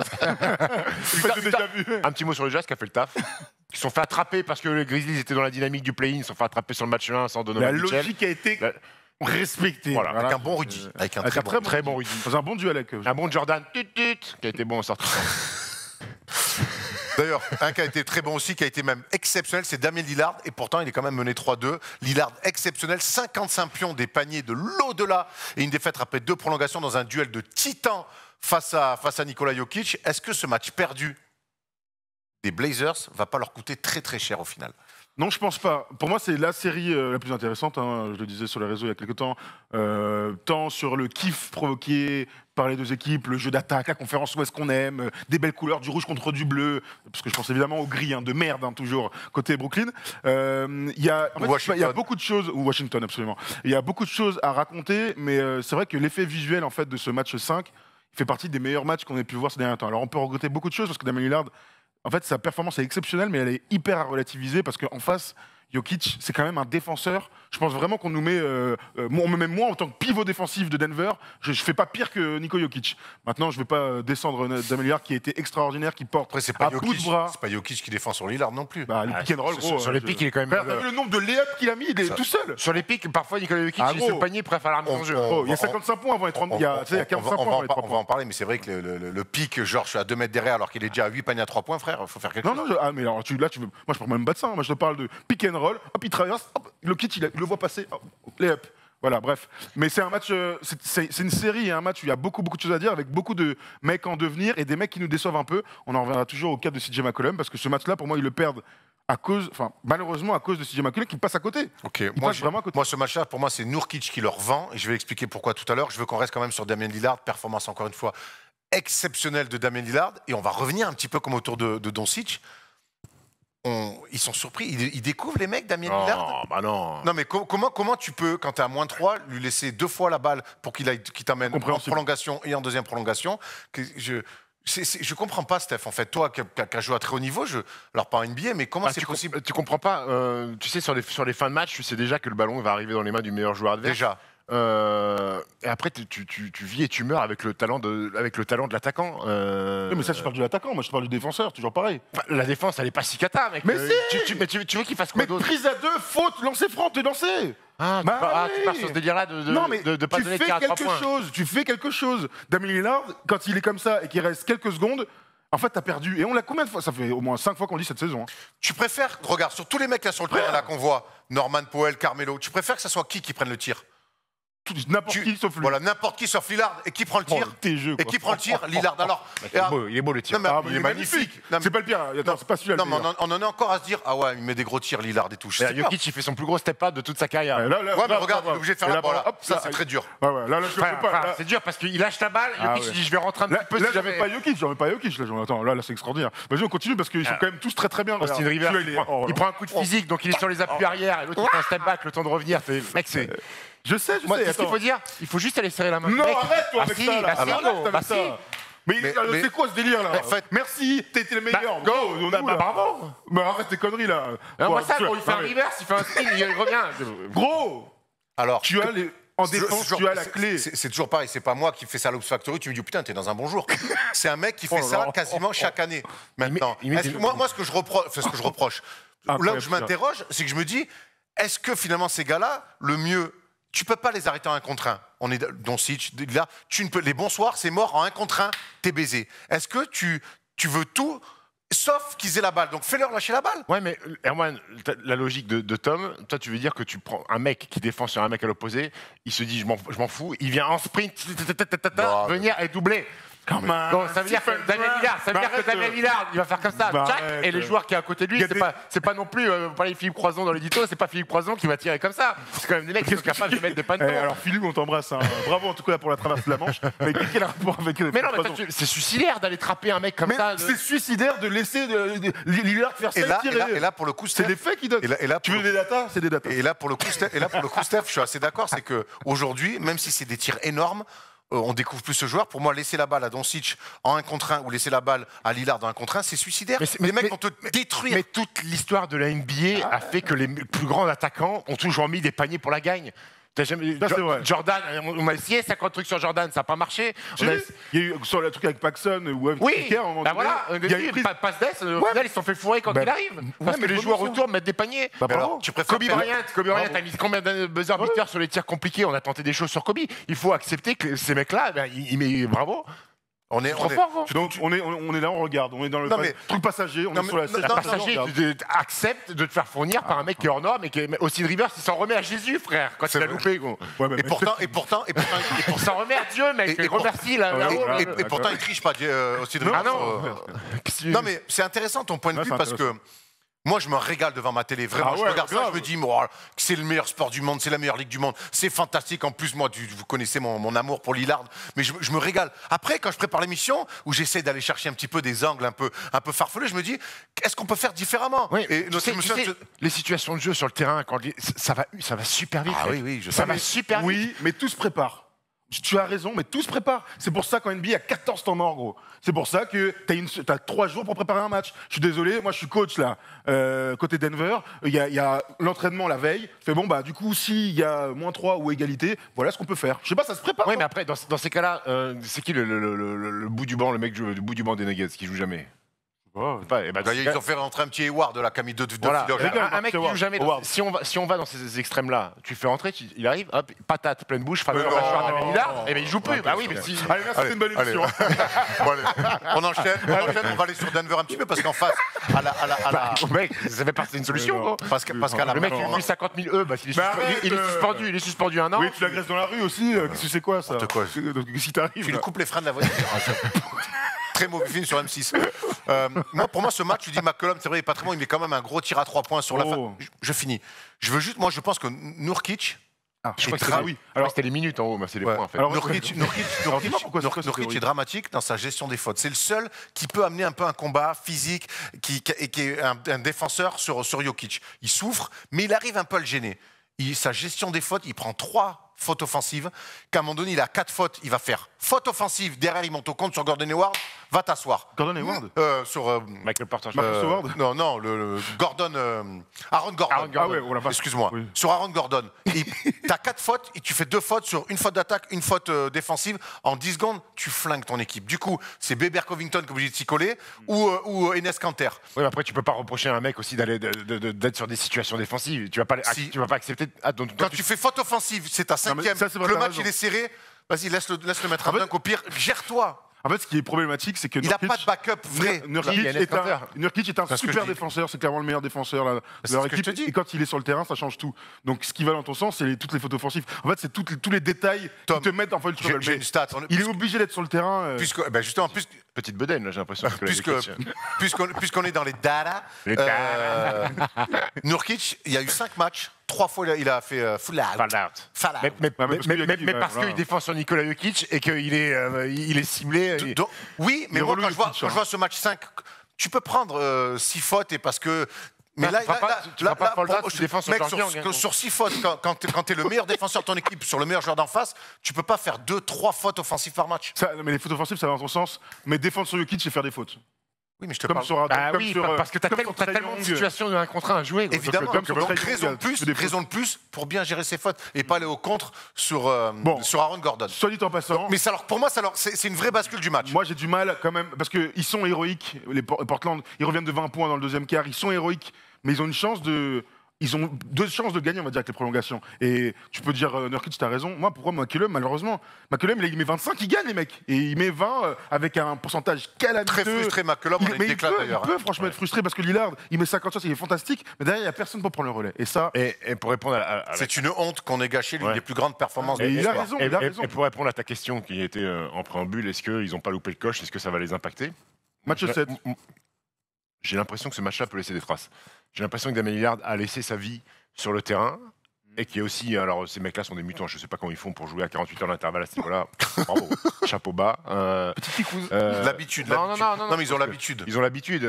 Un petit mot sur le Jazz qui a fait le taf. Ils se sont fait attraper parce que les Grizzlies étaient dans la dynamique du play-in. Ils se sont fait attraper sur le match 1 sans Donovan Mitchell. La logique a été... respecté. Voilà, avec un bon Rudy. Avec un très bon Rudy. Dans un bon duel avec un bon Jordan, qui a été bon en sortie. D'ailleurs, un qui a été très bon aussi, qui a été même exceptionnel, c'est Damien Lillard. Et pourtant, il est quand même mené 3-2. Lillard exceptionnel, 55 pions, des paniers de l'au-delà. Et une défaite après 2 prolongations dans un duel de titans face à Nikola Jokic. Est-ce que ce match perdu des Blazers va pas leur coûter très très cher au final ? Non, je pense pas. Pour moi, c'est la série la plus intéressante. Hein. Je le disais sur les réseaux il y a quelques temps. Tant sur le kiff provoqué par les deux équipes, le jeu d'attaque, la conférence ouest qu'on aime, des belles couleurs, du rouge contre du bleu, parce que je pense évidemment au gris, de merde, toujours, côté Brooklyn. Il y a beaucoup de choses, ou Washington absolument, il y a beaucoup de choses à raconter, mais c'est vrai que l'effet visuel en fait, de ce match 5 fait partie des meilleurs matchs qu'on ait pu voir ces derniers temps. Alors on peut regretter beaucoup de choses, parce que Damien Lillard, en fait, sa performance est exceptionnelle, mais elle est hyper à relativiser, parce qu'en face, Jokic, c'est quand même un défenseur. Je pense vraiment qu'on nous met, on me met moi en tant que pivot défensif de Denver. Je fais pas pire que Nico Jokic. Maintenant, je vais pas descendre Damien Lillard qui a été extraordinaire, qui porte à bout de bras. C'est pas Jokic qui défend sur Lillard non plus. Bah, les pick and roll, gros. Sur les pics, il est quand même. T'as vu le nombre de lay-ups qu'il a mis, il est tout seul. Sur les pics, parfois Nicolas Jokic, il se panier préfère la remise en jeu. Il y a 55 points avant les 30. Il y a 45 points avant les 3 points. On va en parler, mais c'est vrai que le pic, genre, je suis à 2 mètres derrière alors qu'il est déjà à 8 paniers à 3 points, frère. Il faut faire quelque chose. Non, mais alors là, tu veux. Moi, je peux même battre ça. Moi, je te parle de pick and roll. Hop, il traverse. Le kit, il le voit passer. Les up. Voilà, bref. Mais c'est un match, c'est une série et un match où il y a beaucoup de choses à dire, avec beaucoup de mecs en devenir et des mecs qui nous déçoivent un peu. On en reviendra toujours au cas de CJ McCollum, parce que ce match-là, pour moi, ils le perdent malheureusement à cause de CJ McCollum qui passe à côté. Ok. Moi, ce match-là, pour moi, c'est Nurkic qui leur vend. Et je vais expliquer pourquoi tout à l'heure. Je veux qu'on reste quand même sur Damien Lillard. Performance, encore une fois, exceptionnelle de Damien Lillard. Et on va revenir un petit peu comme autour de Doncic. Ils sont surpris, ils découvrent les mecs, Damien Lillard. Non. Non, mais comment tu peux, quand tu es à -3, lui laisser 2 fois la balle pour qu'il t'amène en prolongation et en deuxième prolongation je comprends pas, Steph, en fait. Toi, qui as joué à très haut niveau, alors pas en NBA, mais comment c'est possible? Tu comprends pas. Tu sais, sur les fins de match, tu sais déjà que le ballon va arriver dans les mains du meilleur joueur adverse. Déjà. Et après, tu vis et tu meurs avec le talent de l'attaquant. Mais ça, je parle de l'attaquant, moi je parle du défenseur, toujours pareil. La défense, elle est pas si cata, mec. Mais si mais tu veux qu'il fasse quoi Mais d'autre? prise à 2, faute, lancer franc, t'es lancé. Ah, tu pars sur ce délire-là Non, mais de pas tu donner de fais tir à 3 quelque points. chose, tu fais quelque chose. Damien Lillard, quand il est comme ça et qu'il reste quelques secondes, en fait, t'as perdu. Et on l'a combien de fois? Ça fait au moins 5 fois qu'on le dit cette saison. Tu préfères, regarde, sur tous les mecs là sur le terrain là qu'on voit, Norman Powell, Carmelo, tu préfères que ça soit qui prenne le tir? N'importe qui sauf lui. Voilà, n'importe qui sauf Lillard. Et qui prend le tir? tes jeux, Et quoi. qui prend le tir? Lillard. Alors, Il est beau le tir. non, mais Ah, mais il est magnifique. Non, mais- C'est pas le pire. Attends, c'est pas celui-là. Non, le mais meilleur. on en est encore à se dire, ah ouais, il met des gros tirs, Lillard et tout. Je sais pas. Jokic, il fait son plus gros step-up de toute sa carrière. Là, Ouais, mais regarde, il est obligé de faire Et la balle. hop, Ça, c'est très dur. Ouais, là, je le fais pas. Là, C'est dur parce qu'il lâche la balle, Ah, Jokic ouais. dit je vais rentrer un petit peu là si j'avais jamais. pas Jokic, là, attends, là, c'est extraordinaire. Vas-y, on continue parce qu'ils sont quand même tous très très bien. Austin Regarde. Rivers, Celui-là, il prend un coup de physique, donc il est sur les appuis arrière, et l'autre il fait un step back, le temps de revenir. Mec, c'est. Je sais, Moi, qu'est-ce qu'il attends. faut dire? Il faut juste aller serrer la main. Non, Mec, arrête-toi avec si, ça, là. bah si, Arrête avec bah ça. si. Mais Mais- c'est quoi ce délire là Mais en fait- Merci, t'es le meilleur. Go, on est où, là Bravo. Mais arrête tes conneries là. Moi, ça, tu quand il fait un reverse, il fait un spin, il revient. Gros, Alors, tu as les. En c'est défense, toujours- tu as la clé. C'est toujours pareil, c'est pas moi qui fais ça à l'Obs Factory, tu me dis, putain, t'es dans un bon jour. C'est un mec qui fait Oh là ça là. quasiment chaque année. Maintenant, il met Est-ce que- moi, ce que je reproche, là où Incroyable, je m'interroge, c'est que je me dis, est-ce que finalement ces gars-là, le mieux, tu peux pas les arrêter en 1 contre 1. On est Doncic, là, tu ne peux, les bons soirs, c'est mort en 1 contre 1, t'es baisé. Est-ce que tu veux tout, sauf qu'ils aient la balle, donc fais-leur lâcher la balle. Ouais, mais Erwan, la logique de Tom, toi, tu veux dire que tu prends un mec qui défend sur un mec à l'opposé, il se dit, je m'en fous, il vient en sprint, Non, venir et doubler. Comme un. Donc ça veut dire que Damien Lillard, il va faire comme ça, Bah, tchac, arrête. et les joueurs qui est à côté de lui, Il y a c'est pas non plus, vous parlez de Philippe Croison dans l'édito, c'est pas Philippe Croison qui va tirer comme ça. C'est quand même des mecs qui sont capables de mettre des panneaux. Alors Philippe, on t'embrasse. Hein. Bravo en tout cas pour la traversée de la Manche. Mais quel rapport avec Mais non, mais c'est suicidaire d'aller trapper un mec comme Mais ça. c'est suicidaire de laisser Lillard faire ça Et là, et tirer. et là, pour le coup, C'est Steph, des faits qui donnent. et là, Tu pour veux des datas? C'est des datas. Et là, pour le coup, Steph, je suis assez d'accord, c'est que aujourd'hui, même si c'est des tirs énormes, on découvre plus ce joueur. Pour moi, laisser la balle à Doncic en 1 contre 1 ou laisser la balle à Lillard en 1 contre 1, c'est suicidaire. Les mecs vont te détruire. Mais toute l'histoire de la NBA a fait que les plus grands attaquants ont toujours mis des paniers pour la gagne. T'as jamais... Ça, c'est vrai. Jordan, on a essayé 50 trucs sur Jordan, ça n'a pas marché. Il y a eu sur le truc avec Paxson ou avec Oui, Piquet, à un moment bah donné, voilà, il y a eu prise- passe d'ess, au final ils se sont fait fourrer quand Bah, il arrive. Parce que mais les bonne joueurs notion. autour mettent des paniers. Bah, Alors, bravo. tu préfères Kobe faire- Bryant a mis combien de buzzer beaters sur les tirs compliqués? On a tenté des choses sur Kobe. Il faut accepter que ces mecs-là, ben, ils mettent bravo. On est, Trop fort, gros. Donc on est là, on regarde, on est dans le Non, mais- truc passager, on Non, est sur la mais- scène. non, Un non, passager accepte de te faire fournir par un mec qui est hors norme et qui est aussi Rivers, il s'en remet à Jésus, frère, quand il a vrai. loupé. Gros. Ouais, mais- Et pourtant, Il s'en remet à Dieu, mec. Et- et Remercie là. Ah, là-haut, ouais, là. et pourtant, il triche pas aussi de Ah non. Non, mais c'est intéressant ton point de Ouais, vue c'est parce que moi, je me régale devant ma télé. Vraiment, Ah je ouais, regarde ça, grave. je me dis, oh, c'est le meilleur sport du monde, c'est la meilleure ligue du monde, c'est fantastique. En plus, moi, vous connaissez mon amour pour Lillard, mais je me régale. Après, quand je prépare l'émission, où j'essaie d'aller chercher un petit peu des angles un peu farfelus, je me dis, est-ce qu'on peut faire différemment? Oui, Et tu sais, les situations de jeu sur le terrain, quand ça va super vite. Ah mec. oui, je Ça sais. va super vite. Oui, mais tout se prépare. Tu as raison, mais tout se prépare. C'est pour ça qu'en NBA, il y a 14 temps morts, gros. C'est pour ça que tu as 3 jours pour préparer un match. Je suis désolé, moi je suis coach là, côté Denver. Il y a l'entraînement la veille. Fait bon, bah du coup, s'il y a -3 ou égalité, voilà ce qu'on peut faire. Je sais pas, ça se prépare. Oui, hein. mais après, dans ces cas-là, c'est qui le bout du banc, le mec du bout du banc des Nuggets qui joue jamais? Pas, eh ben, dans ce Ils cas- ont fait rentrer un petit Hayward, là, qui a mis deux Voilà. filoges. Un mec qui joue jamais. Si on va dans ces extrêmes-là, tu fais rentrer, il arrive, hop, patate, pleine bouche, fameux non, mâchoire non, de Lillard, et ben il joue plus. Bah oui, mais si. Allez, merci, c'était une bonne Allez. émission. Bon, allez. On enchaîne, on va aller sur Denver un petit peu parce qu'en face, à la- Mec, ça fait partie d'une solution, gros. parce qu'à la Le mec, il on- a eu 50 000 parce qu'il est Bah, il est arrête, suspendu. Il est suspendu 1 an. Oui, tu l'agresses dans la rue aussi. Qu'est-ce que c'est quoi ça? N'importe quoi. Si t'arrives. Tu lui là. coupes les freins de la voiture. Très mauvais film sur M6. Pour moi, ce match, tu dis McCollum, c'est vrai, il est pas très bon, il met quand même un gros tir à 3 points sur la fin. Oh. Je finis. Je pense que Nurkic. Je crois que Ah c'était oui. alors c'était les minutes en haut, mais c'est les Ouais. points en fait. Alors, Nurkic dis-moi pourquoi c'est quoi cette Nurkic théorie est dramatique dans sa gestion des fautes. C'est le seul qui peut amener un peu un combat physique qui est un défenseur sur Jokic. Il souffre, mais il arrive un peu à le gêner. Sa gestion des fautes, il prend 3 fautes offensives, qu'à un moment donné, il a 4 fautes, il va faire faute offensive, derrière, il monte au compte sur Gordon Hayward, va t'asseoir. Gordon Hayward Sur Michael Porter Marcus Howard non, le Gordon, Aaron Gordon. Ah ouais, oh la vache. Excuse-moi. Oui. Sur Aaron Gordon. T'as 4 fautes et tu fais 2 fautes sur une faute d'attaque, une faute défensive. En 10 secondes, tu flingues ton équipe. Du coup, c'est Beber Covington qui est obligé de s'y coller ou Enes Kanter. Oui, mais après, tu peux pas reprocher à un mec aussi d'être sur des situations défensives. Tu vas pas, Si. tu vas pas accepter. Quand tu fais faute offensive, c'est ta 5e. ça, c'est vrai, Le t'as match, raison. il est serré. Vas-y, laisse-le mettre En un fait- dunk. Au pire, gère-toi. En fait, ce qui est problématique, c'est que Il n'a pas de backup vrai. Nurkic Il y a est Kanter. Nurkic est un C'est ce que super je dis. défenseur, c'est clairement le meilleur défenseur de C'est leur ce que je équipe. te dis. Et quand il est sur le terrain, ça change tout. Donc ce qui va dans ton sens, c'est toutes les fautes offensives. En fait, c'est tous les détails Tom, qui te mettent en foul trouble. J'ai une stat. Il est obligé d'être sur le terrain. Justement, Petite bedaine, là, j'ai l'impression. puisqu'on est dans les data, Les Nurkic, il y a eu 5 matchs. 3 fois, il a fait full out. Fall out. Mais parce que Jokic, parce voilà. qu'il défend sur Nikola Jokic et qu'il est, il est ciblé. Donc, oui, mais Il est moi, relou, quand Jokic, je vois ce match 5, tu peux prendre 6 fautes et parce que. Mais Tu vas pas fall out, tu défends sur mec, George Young, hein. sur 6 fautes, quand tu es le meilleur défenseur de ton équipe, sur le meilleur joueur d'en face, tu peux pas faire 2-3 fautes offensives par match. Mais les fautes offensives, ça va dans ton sens. Mais défendre sur Jokic, c'est faire des fautes. Oui, mais je te Comme parle. sur Bah comme oui, sur, parce que t'as comme tellement, sur t'as tellement de Trae Young. situations de 1 contre 1 à jouer. gros. Évidemment, comme sur donc Trae Young, raison de tu fais des fautes. raison de plus pour bien gérer ses fautes et pas aller au contre sur Aaron Gordon. Soit dit en passant. Mais pour moi, c'est une vraie bascule du match. Moi, j'ai du mal quand même, parce qu'ils sont héroïques, les Portland, ils reviennent de 20 points dans le deuxième quart, ils sont héroïques, mais ils ont une chance de... Ils ont 2 chances de gagner, on va dire, avec les prolongations. Et tu peux dire, Nurkic, t'as raison. Moi, pourquoi McCollum, malheureusement McCollum, il met 25, il gagne, les mecs. Et il met 20 avec un pourcentage calamiteux. Très frustré, McCollum, on a eu Mais des déclats d'ailleurs. il peut franchement être frustré parce que Lillard, il met 50 shots, il est fantastique, mais derrière, il n'y a personne pour prendre le relais. Et ça, Et pour répondre à C'est une honte qu'on ait gâché l'une Ouais. des plus grandes performances de Et il a l'histoire. raison, il a raison. et pour répondre à ta question qui était en préambule, est-ce qu'ils n'ont pas loupé le coche? Est-ce que ça va les impacter? Match 7. J'ai l'impression que ce match-là peut laisser des traces. J'ai l'impression que Damian Lillard a laissé sa vie sur le terrain et qu'il y a aussi, alors ces mecs-là sont des mutants, je sais pas comment ils font pour jouer à 48 heures d'intervalle à ce niveau-là. Bravo, chapeau bas. Petit picouz. L'habitude. Non, mais ils ont l'habitude. Ils ont l'habitude,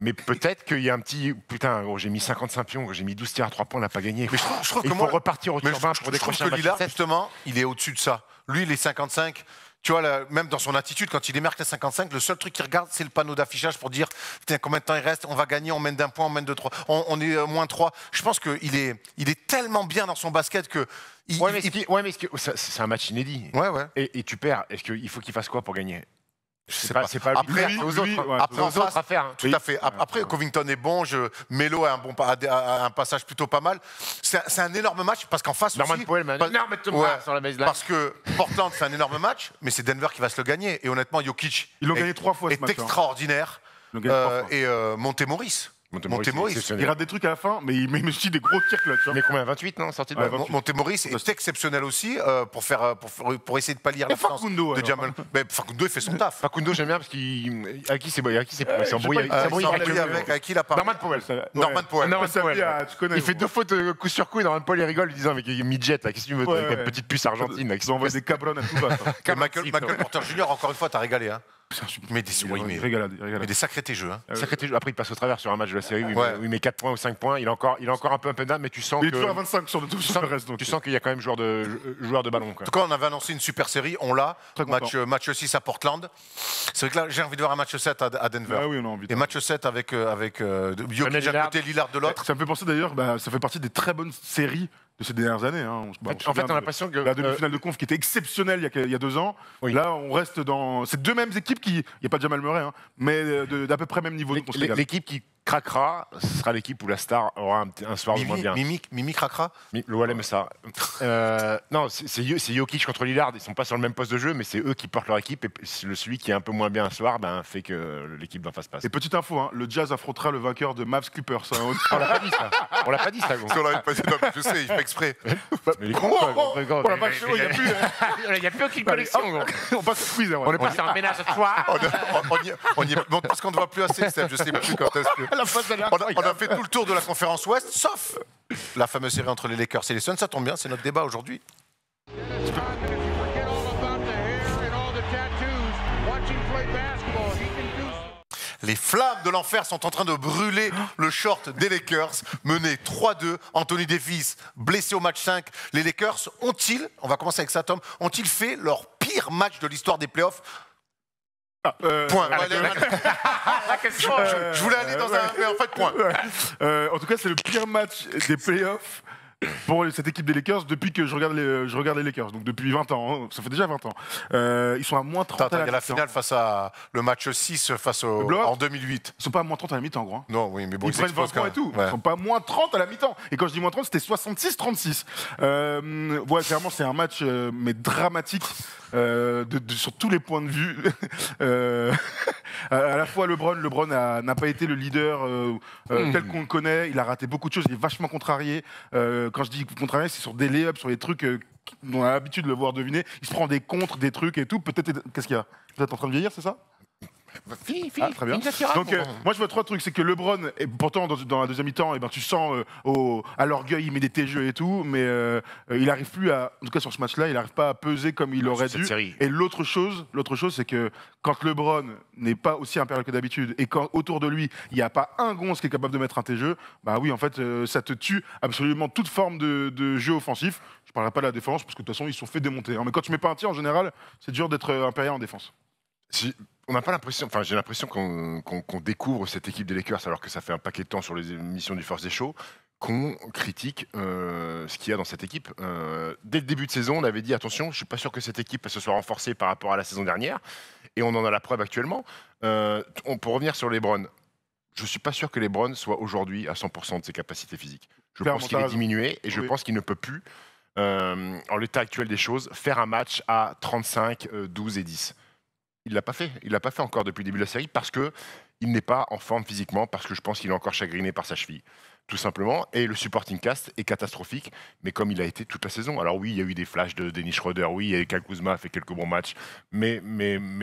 mais peut-être qu'il y a un petit. Putain, gros, j'ai mis 55 pions, gros, j'ai mis 12 tirs à 3 points, on n'a pas gagné. Mais je trouve Il que faut moi, repartir au mais turbin je pour trouve décrocher un que match Lillard, 7. justement, il est au-dessus de ça. Lui, il est 55. Tu vois, même dans son attitude, quand il démarque les 55, le seul truc qu'il regarde, c'est le panneau d'affichage pour dire putain, combien de temps il reste, on va gagner, on mène d'un point, on mène de 3. On est moins 3. Je pense qu'il est tellement bien dans son basket que. C'est un match inédit. Ouais. Et tu perds. Est-ce qu'il faut qu'il fasse quoi pour gagner? sais pas. C'est pas Après, lui, c'est aux autres, ouais, après, c'est en aux autres face, à faire. hein. Tout à fait. Après, Covington est bon. Melo a un passage plutôt pas mal. C'est un énorme match parce qu'en face Norman aussi. Powell m'a dit pas- non, mets-toi Ouais, sur la baseline. Parce que Portland, c'est un énorme match, mais c'est Denver qui va se le gagner. Et honnêtement, Jokic Ils l'ont est- gagné 3 fois ce est match. extraordinaire. Ils l'ont gagné 3 fois. Et Montemoris. Montemoris. Il rate des trucs à la fin, mais il met aussi des gros tirs clutch. hein. Mais combien 28, non? Sorti de Ouais, là. 28. Montemoris est exceptionnel aussi pour essayer de pallier Et l'absence Facundo, de alors. Jamal. Mais Facundo, il fait son taf. Facundo, j'aime bien parce qu'il. À qui c'est embrouillé avec sais pas, s'embrouille Avec qui il a parlé Norman Powell. Norman Powell. Norman Ça, Powell. tu connais. Il fait 2 fautes coup sur coup et Norman Powell il rigole en disant avec midget là, qu'est-ce que tu veux Ouais, avec ouais. une petite puce argentine là, Ils ont envoyé des cabrones à tout va. Et Michael Porter Jr., encore une fois, t'as régalé. Hein. Mais Régalade. mais des sacrés tes jeux. Hein. Sacré jeu. Après il passe au travers sur un match de la série où Ouais. il met 4 points ou 5 points, il a encore un peu d'âme mais tu sens Mais il est toujours à que 25 sur le reste. tu sens qu'il y a quand même joueur de ballon quoi. En tout cas, on avait annoncé une super série, on l'a. Très content. Match 6 à Portland. C'est vrai que là, j'ai envie de voir un match 7 à Denver. Ah oui, on a envie. Et match 7 avec Jokic d'un Lillard. côté, Lillard de l'autre. Ça me fait penser d'ailleurs, ça fait partie des très bonnes séries de ces dernières années. Hein. En fait, on a l'impression que la demi-finale de conf qui était exceptionnelle il y a 2 ans. Oui. Là, on reste dans ces deux mêmes équipes qui, il n'y a pas de Jamal Murray, hein, mais d'à peu près même niveau. Donc on se régale. l'équipe qui craquera, ce sera l'équipe où la star aura un soir de moins bien. Mimi craquera. L'OLM ça. Non, c'est Jokic contre Lillard. Ils sont pas sur le même poste de jeu, mais c'est eux qui portent leur équipe. Et celui qui est un peu moins bien un soir, fait que l'équipe d'en face passe. Et petite info, hein, le Jazz affrontera le vainqueur de Mavs Clippers. Hein. On l'a pas dit ça. On l'a pas dit ça. Gros. Si on l'avait passé, non, mais je sais, il fait exprès. Mais il est con, quoi, gros. Oh la vache, il n'y a plus. Il n'y a plus aucune connexion. Gros. On passe au quiz. Hein, On est pas sur un ménage ce soir. Bon, parce qu'on ne voit plus assez, Steph, je sais plus quand est-ce que. la face, elle est On a fait tout le tour de la conférence Ouest, sauf la fameuse série entre les Lakers et les Suns. Ça tombe bien, c'est notre débat aujourd'hui. Les flammes de l'enfer sont en train de brûler le short des Lakers, mené 3-2. Anthony Davis blessé au match 5. Les Lakers ont-ils, on va commencer avec ça Tom, ont-ils fait leur pire match de l'histoire des playoffs. Point. Je voulais aller dans un... Mais en fait, point. En tout cas, c'est le pire match des playoffs pour cette équipe des Lakers depuis que je regarde les Lakers. Donc depuis 20 ans, hein. Ça fait déjà 20 ans. Ils sont à moins 30 Attends, à il y a la mi-temps. finale face à le match 6 face au blowout en 2008. Ils sont pas à moins 30 à la mi-temps, gros. Hein. Non, oui, mais bon, Ils prennent 20 s'exposent points quand et tout. même. Ouais. Ils sont pas à moins 30 à la mi-temps. Et quand je dis moins 30, c'était 66-36. Ouais, clairement, c'est un match mais dramatique sur tous les points de vue. À la fois, LeBron n'a pas été le leader tel qu'on le connaît. Il a raté beaucoup de choses. Il est vachement contrarié. Quand je dis contrarié, c'est sur des lay-ups, sur des trucs dont on a l'habitude de le voir deviner. Il se prend des contres, des trucs et tout. Peut-être. Qu'est-ce qu'il y a? Vous êtes en train de vieillir, c'est ça? Fini. Très bien. Donc, moi, je vois trois trucs. C'est que LeBron, et pourtant, dans la deuxième mi-temps, eh ben, tu sens à l'orgueil, il met des jeux et tout, mais il n'arrive plus à. En tout cas, sur ce match-là, il n'arrive pas à peser comme il aurait cette dû. série. Et l'autre chose, c'est que quand LeBron n'est pas aussi impérial que d'habitude et quand autour de lui, il n'y a pas un gonze qui est capable de mettre un jeu, bah oui, en fait, ça te tue absolument toute forme de jeu offensif. Je ne parlerai pas de la défense, parce que de toute façon, ils se sont fait démonter. Hein. Mais quand tu mets pas un tir, en général, c'est dur d'être impérial en défense. On n'a pas l'impression, enfin j'ai l'impression qu'on découvre cette équipe des Lakers alors que ça fait un paquet de temps sur les émissions du First Day Show, qu'on critique ce qu'il y a dans cette équipe. Dès le début de saison, on avait dit attention, je suis pas sûr que cette équipe se soit renforcée par rapport à la saison dernière, et on en a la preuve actuellement. Pour revenir sur LeBron, je suis pas sûr que LeBron soit aujourd'hui à 100% de ses capacités physiques. Je Clairement, pense qu'il est raison. diminué et je pense qu'il ne peut plus, en l'état actuel des choses, faire un match à 35, 12 et 10. Il l'a pas fait. Il l'a pas fait encore depuis le début de la série parce que il n'est pas en forme physiquement, parce que je pense qu'il est encore chagriné par sa cheville, tout simplement. Et le supporting cast est catastrophique, mais comme il a été toute la saison. Alors oui, il y a eu des flashs de Dennis Schroeder, oui, il y a eu Kyle Kuzma a fait quelques bons matchs, mais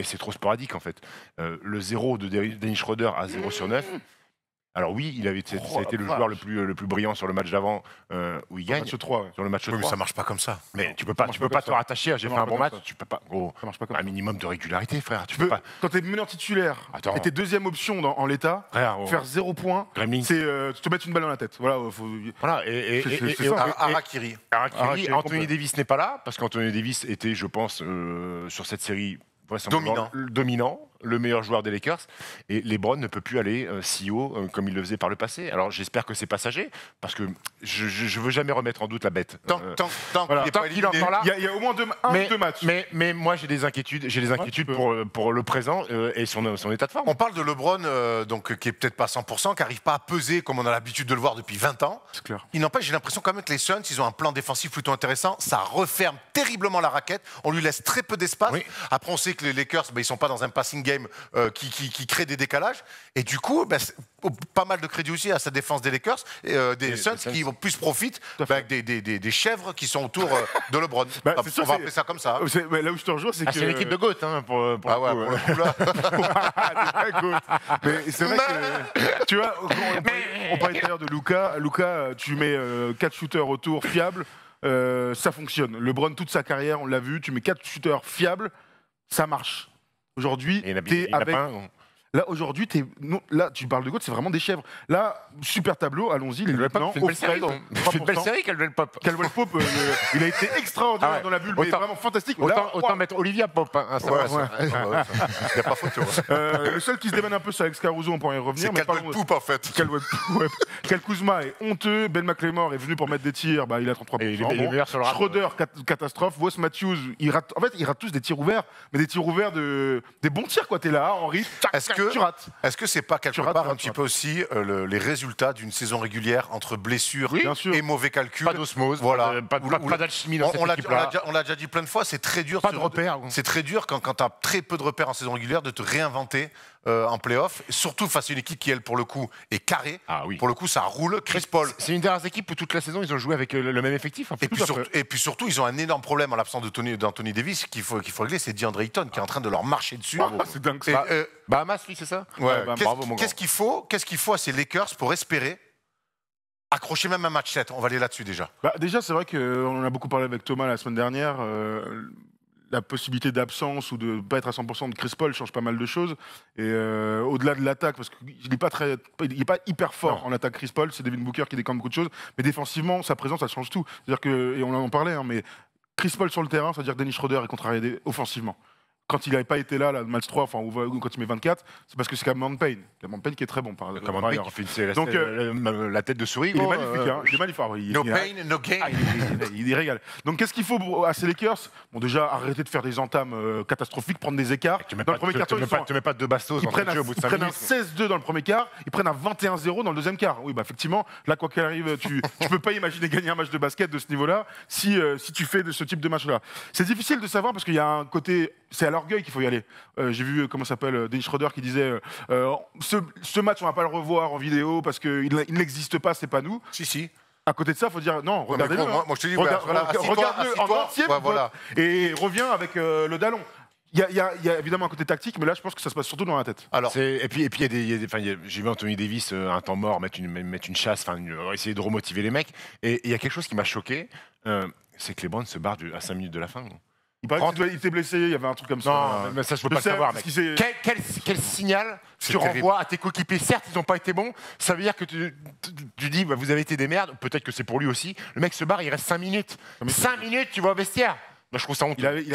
c'est trop sporadique en fait. Le 0 de Dennis Schroeder à 0 sur 9. Alors oui, ça a été le joueur le plus brillant sur le match d'avant où il gagne. Match 3, ouais. Sur le match Oui, 3. mais ça marche pas comme ça. Mais tu peux pas te rattacher à j'ai fait un bon match. Tu peux pas. Gros, Ça marche pas comme un ça. minimum de régularité, frère. Tu peux pas. Quand t'es meneur titulaire Attends. et t'es deuxième option en l'état, Frère, faire 0 points, Gremlins. c'est te mettre une balle dans la tête. Voilà, Voilà. C'est ça. Harakiri. Harakiri, Anthony complet. Davis n'est pas là parce qu'Anthony Davis était, je pense, sur cette série vraisemblablement dominant, le meilleur joueur des Lakers, et LeBron ne peut plus aller si haut comme il le faisait par le passé. Alors j'espère que c'est passager, parce que je veux jamais remettre en doute la bête. Tant voilà. qu'il est Tant pas qu'il est éliminé. encore là. Il y a au moins deux matchs. Mais moi j'ai des inquiétudes. J'ai des inquiétudes pour le présent et son état de forme. On parle de LeBron, donc, qui est peut-être pas à 100%, qui n'arrive pas à peser comme on a l'habitude de le voir depuis 20 ans. C'est clair. Il n'empêche, j'ai l'impression quand même que les Suns, ils ont un plan défensif plutôt intéressant. Ça referme terriblement la raquette. On lui laisse très peu d'espace. Oui. Après, on sait que les Lakers, ils sont pas dans un passing game qui crée des décalages. Et du coup, pas mal de crédit aussi à sa défense des Lakers, des Suns qui en plus profitent avec des chèvres qui sont autour de LeBron. C'est sûr, on va appeler ça comme ça. Mais là où je te rejoins, c'est que. C'est l'équipe de GOAT pour Ah ouais, pour le coup, là. Des vrais goats. Mais c'est vrai que, tu vois, on parlait tout à l'heure de Luka. Luka, tu mets 4 shooters autour fiables, ça fonctionne. LeBron, toute sa carrière, on l'a vu, tu mets 4 shooters fiables, ça marche. Aujourd'hui, t'es avec. Là, aujourd'hui, là, tu parles de GOAT, c'est vraiment des chèvres. Là, super tableau, allons-y, les lieutenants. Fait une belle série, Caldwell Pope. Caldwell Pope, il a été extraordinaire dans la bulle, mais vraiment fantastique. Autant mettre Olivia Pope. Hein, ça va, ça. Il n'y a pas photo. Le seul qui se démène un peu, c'est Alex Caruso, on pourrait y revenir. C'est Caldwell Pope, en fait. Kyle Kuzma est honteux. Ben McLemore est venu pour mettre des tirs. Il a 33%. Et il est meilleur sur le rap. Schroeder, catastrophe. Wes Matthews, ils ratent tous des tirs ouverts, mais des tirs ouverts des bons tirs, quoi. T'es là, Henry, tu rates. Est-ce que c'est pas quelque part un petit peu aussi les résultats d'une saison régulière entre blessures et mauvais calculs? Pas d'osmose, voilà. pas d'alchimie dans cette équipe-là. On l'a déjà dit plein de fois, c'est très dur. Pas de repères. C'est très dur quand tu as très peu de repères en saison régulière de te réinventer en play-off, surtout face à une équipe qui, elle, pour le coup, est carrée. Ah oui. Pour le coup, ça roule. Chris Paul. C'est une des rares équipes où toute la saison, ils ont joué avec le même effectif. En fait. Et puis surtout, ils ont un énorme problème en l'absence d'Anthony Davis qu'il faut régler, c'est DeAndre Ayton qui est en train de leur marcher dessus. C'est dingue. Bahamas, oui, c'est ça. Bravo, mon grand. Qu'est-ce qu'il faut à ces Lakers pour espérer accrocher même un match 7? On va aller là-dessus déjà. Déjà, c'est vrai qu'on en a beaucoup parlé avec Thomas la semaine dernière. La possibilité d'absence ou de ne pas être à 100% de Chris Paul change pas mal de choses. Et au-delà de l'attaque, parce qu'il n'est pas hyper fort en attaque Chris Paul, c'est Devin Booker qui décante beaucoup de choses. Mais défensivement, sa présence, ça change tout. C'est-à-dire que, et on en parlait, mais Chris Paul sur le terrain, c'est-à-dire que Dennis Schroeder est contrarié offensivement. Quand il n'avait pas été là, le match 3, enfin, ou quand il met 24, c'est parce que c'est Cameron Payne. Cameron Payne qui est très bon par Cameron Payne qui fait Donc, la tête de souris. il est magnifique. Il est magnifique. No pain, no gain. Il y régale. Donc qu'est-ce qu'il faut à ces Lakers? Bon, déjà, arrêter de faire des entames catastrophiques, prendre des écarts. Dans le premier quart, tu mets pas deux bastos ils dans prennent le jeu au bout de 5 un minutes. 16-2 dans le premier quart, ils prennent un 21-0 dans le deuxième quart. Oui, bah effectivement, là, quoi qu'il arrive, tu peux pas imaginer gagner un match de basket de ce niveau-là si tu fais de ce type de match-là. C'est difficile de savoir parce qu'il y a un côté, c'est à l'orgueil qu'il faut y aller. J'ai vu, comment s'appelle, Dennis Schroeder qui disait ce match, on va pas le revoir en vidéo parce qu'il n'existe pas, c'est pas nous. Si. À côté de ça, il faut dire non, regardez-le. Moi, je te dis, regarde-le en entier voilà. et reviens avec le dallon. Il y a évidemment un côté tactique, mais là, je pense que ça se passe surtout dans la tête. Alors, et puis j'ai vu Anthony Davis un temps mort mettre une chasse, essayer de remotiver les mecs. Et il y a quelque chose qui m'a choqué, c'est que LeBron se barre à 5 minutes de la fin. Il paraît qu'il était blessé, il y avait un truc comme ça. Non, mais ça, je peux pas le savoir, mec. Quel signal tu renvoies à tes coéquipiers? Certes, ils n'ont pas été bons. Ça veut dire que tu dis, bah, vous avez été des merdes. Peut-être que c'est pour lui aussi. Le mec se barre, il reste 5 minutes. 5 minutes, tu vas au vestiaire. Bah, je trouve ça honteux.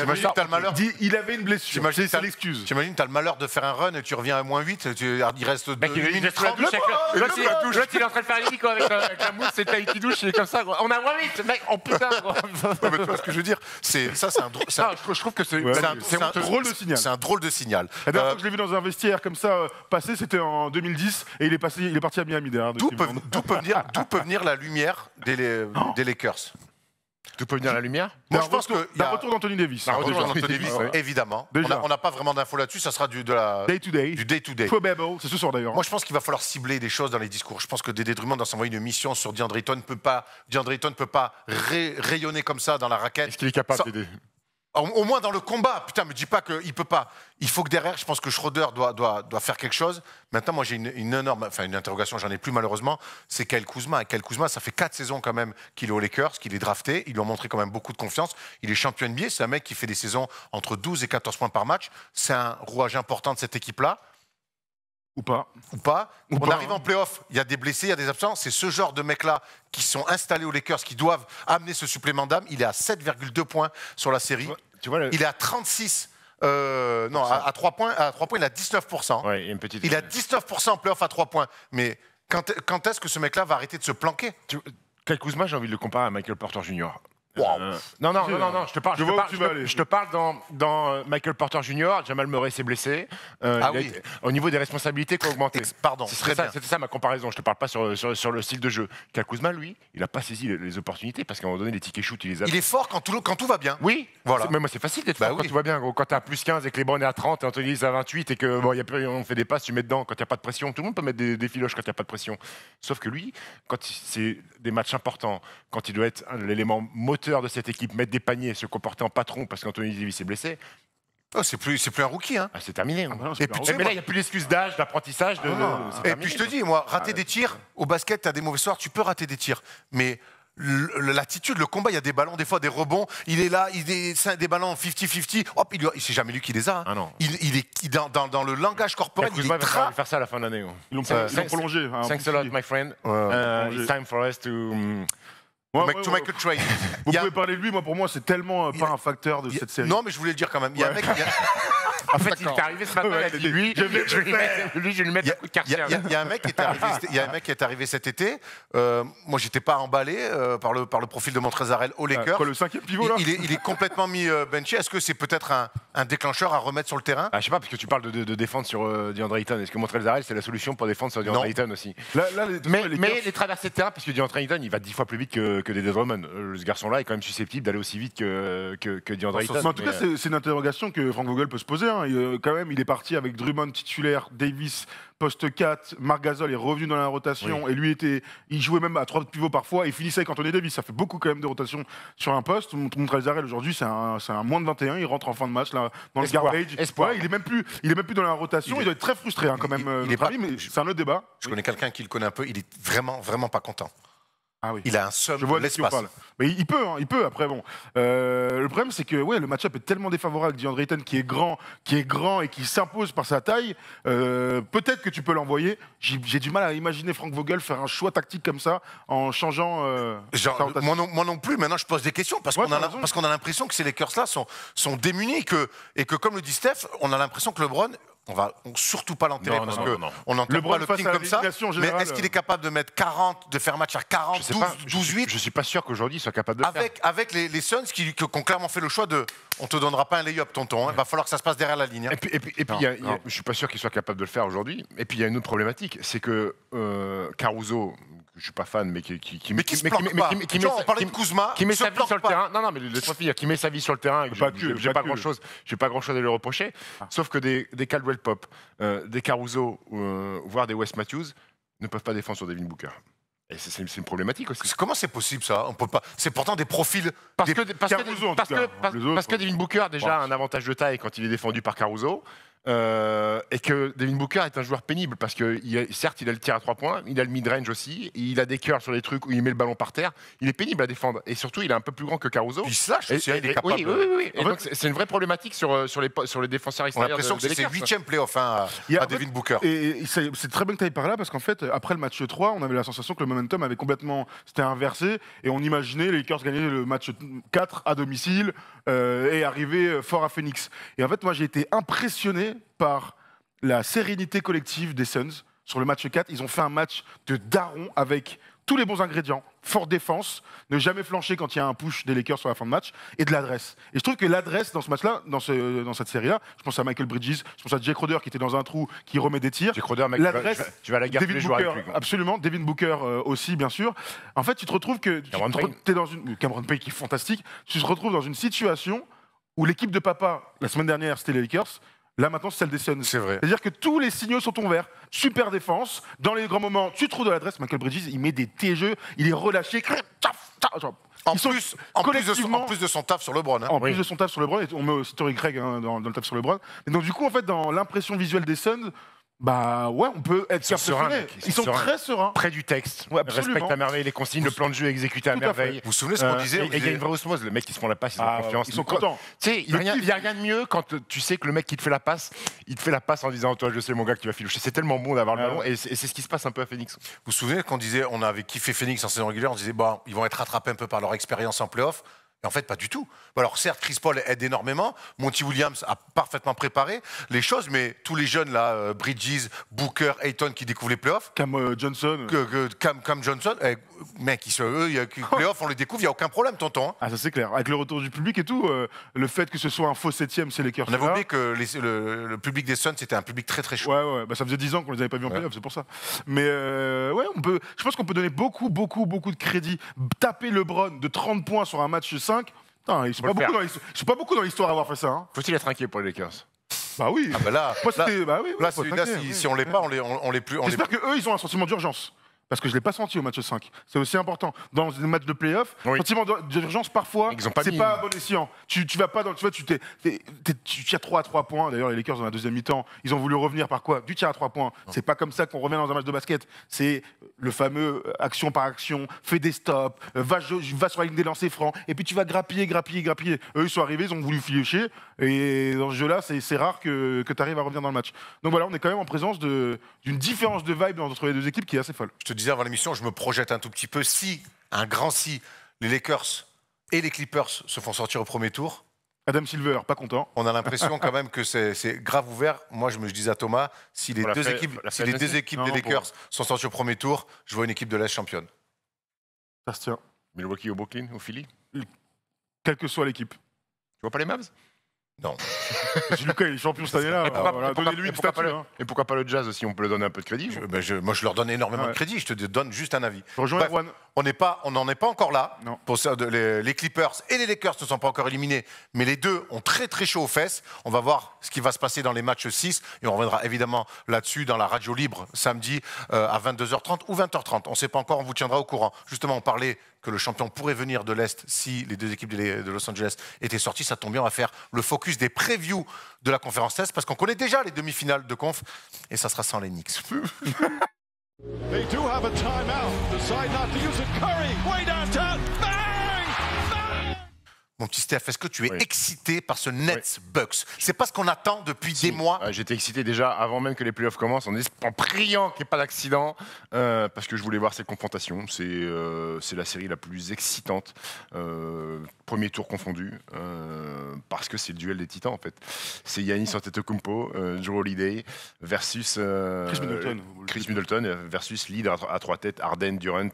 Il avait une blessure. C'est l'excuse. T'imagines, t'as le malheur de faire un run et tu reviens à -8, il reste 2 minutes 30. L'autre, il est en train de faire l'hélico avec la mousse, c'est Taï qui douche, il est comme ça. On a -8, mec, oh putain. Mais tu vois ce que je veux dire? C'est un drôle de signal. C'est un drôle de signal. La dernière fois que je l'ai vu dans un vestiaire comme ça passer, c'était en 2010 et il est parti à Miami derrière. D'où peut venir la lumière des Lakers? Tout peut venir à la lumière. Moi, je pense que d'un retour d'Anthony Davis. Un retour d'Anthony Davis, évidemment. On n'a pas vraiment d'infos là-dessus, ça sera du day-to-day. Probable, c'est ce soir d'ailleurs. Moi, je pense qu'il va falloir cibler des choses dans les discours. Je pense que Dédé Drummond, dans s'envoyer une mission sur DeAndre Ayton, ne peut pas rayonner comme ça dans la raquette. Est-ce qu'il est capable d'aider? Au moins dans le combat. Putain, me dis pas qu'il peut pas. Il faut que derrière, je pense que Schroeder doit faire quelque chose. Maintenant, moi, j'ai une interrogation, j'en ai plus malheureusement, c'est Kyle Kuzma. Et Kyle Kuzma, ça fait 4 saisons quand même qu'il est aux Lakers, qu'il est drafté. Ils lui ont montré quand même beaucoup de confiance. Il est champion NBA. C'est un mec qui fait des saisons entre 12 et 14 points par match. C'est un rouage important de cette équipe-là. Ou pas. On arrive en play-off, il y a des blessés, il y a des absents. C'est ce genre de mecs-là qui sont installés aux Lakers, qui doivent amener ce supplément d'âme. Il est à 7,2 points sur la série. Il est à 36. À 3 points, il a 19%. Ouais, il y a une petite... Il a 19% en play-off à 3 points. Mais quand est-ce que ce mec-là va arrêter de se planquer? Kyle Kuzma, j'ai envie de le comparer à Michael Porter Jr. Wow. Non, je te parle dans Michael Porter Jr. Jamal Murray s'est blessé. Au niveau des responsabilités qui ont augmenté. Pardon, c'était ça ma comparaison. Je te parle pas sur le style de jeu. Kyle Kuzma, lui, il a pas saisi les opportunités parce qu'à un moment donné, les tickets shoot, il les a. Il est fort quand tout va bien. Oui, voilà. Mais moi, c'est facile d'être fort quand tout va bien. Quand t'as plus 15 et que les bancs est à 30 et Anthony Davis à 28 et que on fait des passes, tu mets dedans quand il n'y a pas de pression. Tout le monde peut mettre des filoches quand il n'y a pas de pression. Sauf que lui, quand c'est des matchs importants, quand il doit être l'élément moteur de cette équipe, mettre des paniers, se comporter en patron parce qu'Anthony Davis est blessé. Oh, c'est plus un rookie. Hein. C'est terminé. Mais là, il n'y a plus d'excuses d'âge, d'apprentissage. Et puis je te dis, moi, rater des tirs, au basket, tu as des mauvais soirs, tu peux rater des tirs. Mais l'attitude, le combat, il y a des ballons, des fois des rebonds. Il est là, c'est des ballons 50-50. Hop, c'est jamais lui qui les a. Hein. Ah non. Il est dans le langage corporel. Il va faire ça à la fin de l'année. Ils l'ont prolongé. Thanks a lot, my friend. It's time for us to to make a trade. Vous pouvez parler de lui, pour moi, c'est tellement pas un facteur de cette série. Non, mais je voulais le dire quand même. Il y a un mec. En fait, il est arrivé ce matin, il a dit lui, je vais lui mettre un coup de quartier. Il y a un mec qui est arrivé cet été. Moi, j'étais pas emballé par le profil de Montrezl au Lakers. Quoi, le 5e pivot là il est complètement mis benché. Est-ce que c'est peut-être un déclencheur à remettre sur le terrain? Je sais pas, parce que tu parles de défendre sur DeAndre Ayton. Est-ce que Montrezl c'est la solution pour défendre sur DeAndre Ayton aussi? Mais les traversées de terrain, parce que DeAndre Ayton, il va 10 fois plus vite que Dédé Drummond. Ce garçon-là est quand même susceptible d'aller aussi vite que DeAndre Ayton. En tout cas, c'est une interrogation que Frank Vogel peut se poser. Quand même, il est parti avec Drummond titulaire, Davis poste 4, Marc Gasol est revenu dans la rotation et lui il jouait même à 3 pivots parfois et finissait avec Anthony Davis. Ça fait beaucoup quand même de rotation sur un poste. Montrezl aujourd'hui, c'est un moins de 21. Il rentre en fin de match là, dans le garbage. Il est même plus dans la rotation. Il doit être très frustré quand même. Mais c'est un autre débat. Je connais quelqu'un qui le connaît un peu. Il est vraiment, vraiment pas content. Ah oui. Il a un seum Je vois de de qui on l'espace. parle. Mais il peut, après, bon. Le problème, c'est que le match-up est tellement défavorable. DeAndre Ayton, qui est grand et qui s'impose par sa taille, peut-être que tu peux l'envoyer. J'ai du mal à imaginer Frank Vogel faire un choix tactique comme ça, en changeant... sa rotation. Moi non plus, maintenant je pose des questions, parce Ouais, qu'on a, t'as raison. parce qu'on a l'impression que ces Lakers-là sont démunis, et que, comme le dit Steph, on a l'impression que LeBron, on va surtout pas l'enterrer, Non, parce non, que non. on n'entend LeBron pas le face king à comme ça. l'élimination Mais générale, est-ce qu'il est capable de mettre 40, de faire match à 40, Je sais 12, pas, 12-8 je suis pas sûr qu'aujourd'hui il soit capable de le faire. avec les Suns qui ont clairement fait le choix de on te donnera pas un lay-up, tonton. Il va falloir que ça se passe derrière la ligne. Hein. Et puis je suis pas sûr qu'il soit capable de le faire aujourd'hui. Et puis il y a une autre problématique, c'est que Caruso, je suis pas fan, mais qui Mais qui se planque pas. Genre, on parlait de Kuzma, qui met il se sa vie planque sur le pas. terrain. Non, mais laisse-moi finir. Qui met sa vie sur le terrain. Et que Pas j'ai que, pas pas grand chose. J'ai pas grand chose à lui reprocher. Sauf que des Caldwell Pope, des Caruso, voire des Wes Matthews, ne peuvent pas défendre sur Devin Booker. Et c'est une problématique aussi. Comment c'est possible ça? On peut pas. C'est pourtant des profils. Parce des- que Caruso, en tout cas. Les autres, Devin Booker déjà a un avantage de taille quand il est défendu par Caruso. Et que Devin Booker est un joueur pénible parce que certes il a le tir à 3 points, il a le mid-range aussi, il a des cœurs sur les trucs où il met le ballon par terre, il est pénible à défendre et surtout il est un peu plus grand que Caruso. Puis il se lâche aussi, hein, il est capable. Oui. Et En donc c'est une vraie problématique sur les défenseurs On a extérieurs. l'impression que c'est ses 8e playoffs à Il y a- Devin Booker. Et c'est très bien que tu ailles par là parce qu'en fait, après le match 3, on avait la sensation que le momentum avait complètement. C'était inversé et on imaginait les Lakers gagner le match 4 à domicile et arriver fort à Phoenix. Et en fait, moi, j'ai été impressionné par la sérénité collective des Suns sur le match 4. Ils ont fait un match de daron avec tous les bons ingrédients. Forte défense, ne jamais flancher quand il y a un push des Lakers sur la fin de match, et de l'adresse. Et je trouve que l'adresse dans ce match-là, dans cette série-là, je pense à Michael Bridges, je pense à Jay Crowder qui était dans un trou, qui remet des tirs. J'ai Crowder, mec, L'adresse, tu vas à la guerre tous Devin les jours Booker, avec lui. absolument. Devin Booker aussi, bien sûr. En fait, tu te retrouves que Cameron Payne. es dans une Cameron Payne qui est fantastique. Tu te retrouves dans une situation où l'équipe de papa la semaine dernière c'était les Lakers. Là maintenant c'est celle des Suns. C'est vrai. C'est-à-dire que tous les signaux sont ouverts. Super défense. Dans les grands moments, tu trouves de l'adresse. Michael Bridges, il met des TGE, il est relâché. En Ils sont collectivement- plus de son taf sur LeBron. Hein. En plus de son taf sur LeBron, et on met aussi Torrey Craig dans le taf sur LeBron. Et donc du coup, en fait, dans l'impression visuelle des Suns, bah ouais, on peut être sont sereins, impressionné. mec. Ils sont sereins. très sereins. Près du texte, Ouais, absolument. respecte à merveille les consignes, le plan de jeu est exécuté à Tout à fait. merveille. Vous vous souvenez ce qu'on disait? Et On il y a disait- une vraie osmose, le mec qui se prend la passe, ils ont Ah, confiance. ils sont contents. Tu sais, il n'y a rien de mieux quand tu sais que le mec qui te fait la passe, il te fait la passe en disant toi je sais mon gars que tu vas filoucher. C'est tellement bon d'avoir le Ah ballon ouais. et c'est ce qui se passe un peu à Phoenix. Vous vous souvenez qu'on disait, on avait kiffé Phoenix en saison régulière, on disait, bon, ils vont être rattrapés un peu par leur expérience en playoff. Et en fait, pas du tout. Bon, alors certes, Chris Paul aide énormément, Monty Williams a parfaitement préparé les choses, mais tous les jeunes là, Bridges, Booker, Ayton qui découvrent les playoffs, Cam Johnson. Cam Johnson, mec, eux, les playoffs, on les découvre, il n'y a aucun problème, tonton. Hein. Ah ça c'est clair. Avec le retour du public et tout, le fait que ce soit un faux 7e, c'est les Lakers. On avait oublié que le public des Suns, c'était un public très très chaud. Ouais, bah ça faisait 10 ans qu'on les avait pas vus en playoff, c'est pour ça. Mais ouais, je pense qu'on peut donner beaucoup de crédit. Taper LeBron de 30 points sur un match 5, putain, ils sont pas beaucoup dans l'histoire à avoir fait ça. Hein. Faut-il être inquiet pour les Lakers? Bah oui. Ah bah là, Moi, c'était- bah oui, là, faut celui-là, t'inquiéter, oui. si on l'est pas, on l'est plus. J'espère qu'eux, ils ont un sentiment d'urgence. Parce que je ne l'ai pas senti au match 5. C'est aussi important. Dans les matchs de play-off, Oui. sentiment d'urgence, parfois, Ils ont pas c'est mis- pas à bon escient. Tu vas pas dans. Tu vois, tu tires 3 à 3 points. D'ailleurs, les Lakers, dans la deuxième mi-temps, ils ont voulu revenir par quoi? Du tir à 3 points. C'est pas comme ça qu'on revient dans un match de basket. C'est le fameux action par action, fais des stops, va sur la ligne des lancers francs, et puis tu vas grappiller. Eux, ils sont arrivés, ils ont voulu filer. Et dans ce jeu-là, c'est rare que tu arrives à revenir dans le match. Donc voilà, on est quand même en présence d'une différence de vibe entre les deux équipes qui est assez folle. Je te disais avant l'émission, je me projette un tout petit peu. Si, un grand si, les Lakers et les Clippers se font sortir au premier tour, Adam Silver, pas content. on a l'impression quand même que c'est grave ouvert. Moi, je disais à Thomas, si les Pour la deux fait- équipes, pour la si fait les aussi. deux équipes Non, des non, Lakers sont sorties au premier tour, je vois une équipe de l'Est championne. Ça se tient. Milwaukee au Brooklyn, au Philly? Tu Quelle que soit l'équipe. vois pas les Mavs? Non. Lucas, il est champion cette année-là. Voilà, donnez-lui une statue. Hein. Et pourquoi pas le Jazz aussi? On peut le donner un peu de crédit. Moi, je leur donne énormément Ouais. de crédit. Je te donne juste un avis. Je rejoins Bref, Erwan. on n'en est pas encore là. Non. Pour ça, les Clippers et les Lakers ne sont pas encore éliminés, mais les deux ont très très chaud aux fesses. On va voir ce qui va se passer dans les matchs 6 et on reviendra évidemment là-dessus dans la radio libre samedi à 22h30 ou 20h30. On ne sait pas encore, on vous tiendra au courant. Justement, on parlait que le champion pourrait venir de l'Est si les deux équipes de Los Angeles étaient sorties. Ça tombe bien, on va faire le focus des previews de la conférence Est parce qu'on connaît déjà les demi-finales de conf et ça sera sans les Knicks. They do have a timeout. Decide not to use it. Curry, way downtown. Bang! Bang! Mon petit Steph, est-ce que tu es excité par ce Nets-Bucks? C'est pas ce qu'on attend depuis des mois. J'étais excité déjà avant même que les playoffs commencent, en priant qu'il n'y ait pas d'accident, parce que je voulais voir cette confrontation. C'est la série la plus excitante, premier tour confondu, parce que c'est le duel des titans en fait. C'est Giannis Antetokounmpo, Jrue Holiday versus Chris Middleton versus lead à 3 têtes, Harden, Durant,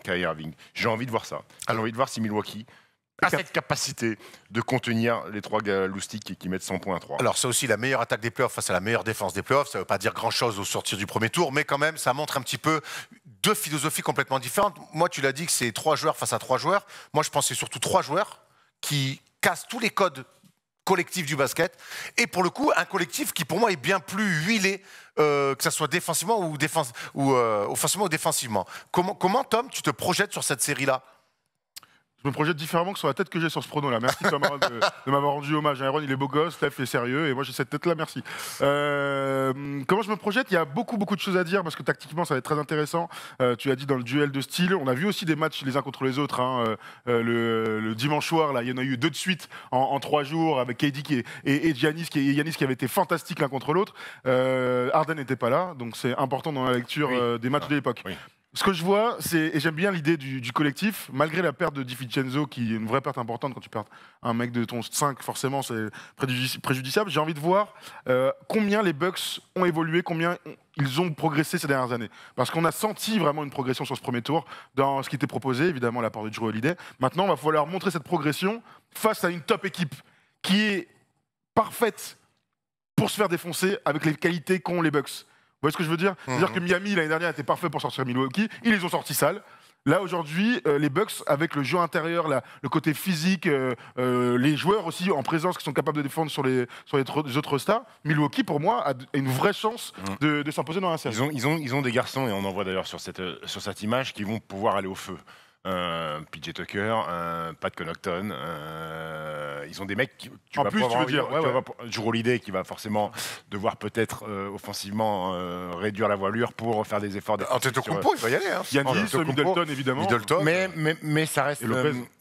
Kyrie Irving. J'ai envie de voir ça. J'ai envie de voir si Milwaukee a cette capacité de contenir les 3 gars loustiques qui mettent 100 points à 3. Alors, c'est aussi la meilleure attaque des playoffs face à la meilleure défense des playoffs. Ça ne veut pas dire grand-chose au sortir du premier tour, mais quand même, ça montre un petit peu 2 philosophies complètement différentes. Moi, tu l'as dit que c'est 3 joueurs face à 3 joueurs. Moi, je pense que c'est surtout 3 joueurs qui cassent tous les codes collectifs du basket. Et pour le coup, un collectif qui, pour moi, est bien plus huilé, que ce soit défensivement ou offensivement ou défensivement. Comment, Tom, tu te projettes sur cette série-là? Je me projette différemment que sur la tête que j'ai sur ce prono-là. Merci Thomas de m'avoir rendu hommage. Aaron, il est beau gosse, Steph est sérieux, et moi j'ai cette tête-là, merci. Comment je me projette? Il y a beaucoup de choses à dire, parce que tactiquement, ça va être très intéressant. Tu as dit dans le duel de style, on a vu aussi des matchs les uns contre les autres. Hein. Le dimanche soir, là, il y en a eu 2 de suite en 3 jours, avec KD et Giannis qui avaient été fantastiques l'un contre l'autre. Harden n'était pas là, donc c'est important dans la lecture des matchs de l'époque. Oui. Ce que je vois, et j'aime bien l'idée du collectif, malgré la perte de DiVincenzo, qui est une vraie perte importante quand tu perds un mec de ton 5, forcément c'est préjudiciable. J'ai envie de voir combien les Bucks ont évolué, combien ils ont progressé ces dernières années. Parce qu'on a senti vraiment une progression sur ce premier tour dans ce qui était proposé, évidemment l'apport de Jrue Holiday. Maintenant, il va falloir montrer cette progression face à une top équipe qui est parfaite pour se faire défoncer avec les qualités qu'ont les Bucks. Vous voyez ce que je veux dire? C'est-à-dire que Miami, l'année dernière, était parfait pour sortir Milwaukee. Ils les ont sortis sales. Là, aujourd'hui, les Bucks, avec le jeu intérieur, le côté physique, les joueurs aussi en présence qui sont capables de défendre sur les autres stars, Milwaukee, pour moi, a une vraie chance de s'imposer dans la série. Ils ont des garçons, et on en voit d'ailleurs sur cette image, qui vont pouvoir aller au feu. PJ Tucker, Pat Connaughton, ils ont des mecs qui Jrue Holiday qui va forcément devoir peut-être offensivement réduire la voilure pour faire des efforts. Antetokounmpo, il va y aller. Hein. Giannis, Middleton évidemment. Mais ça reste.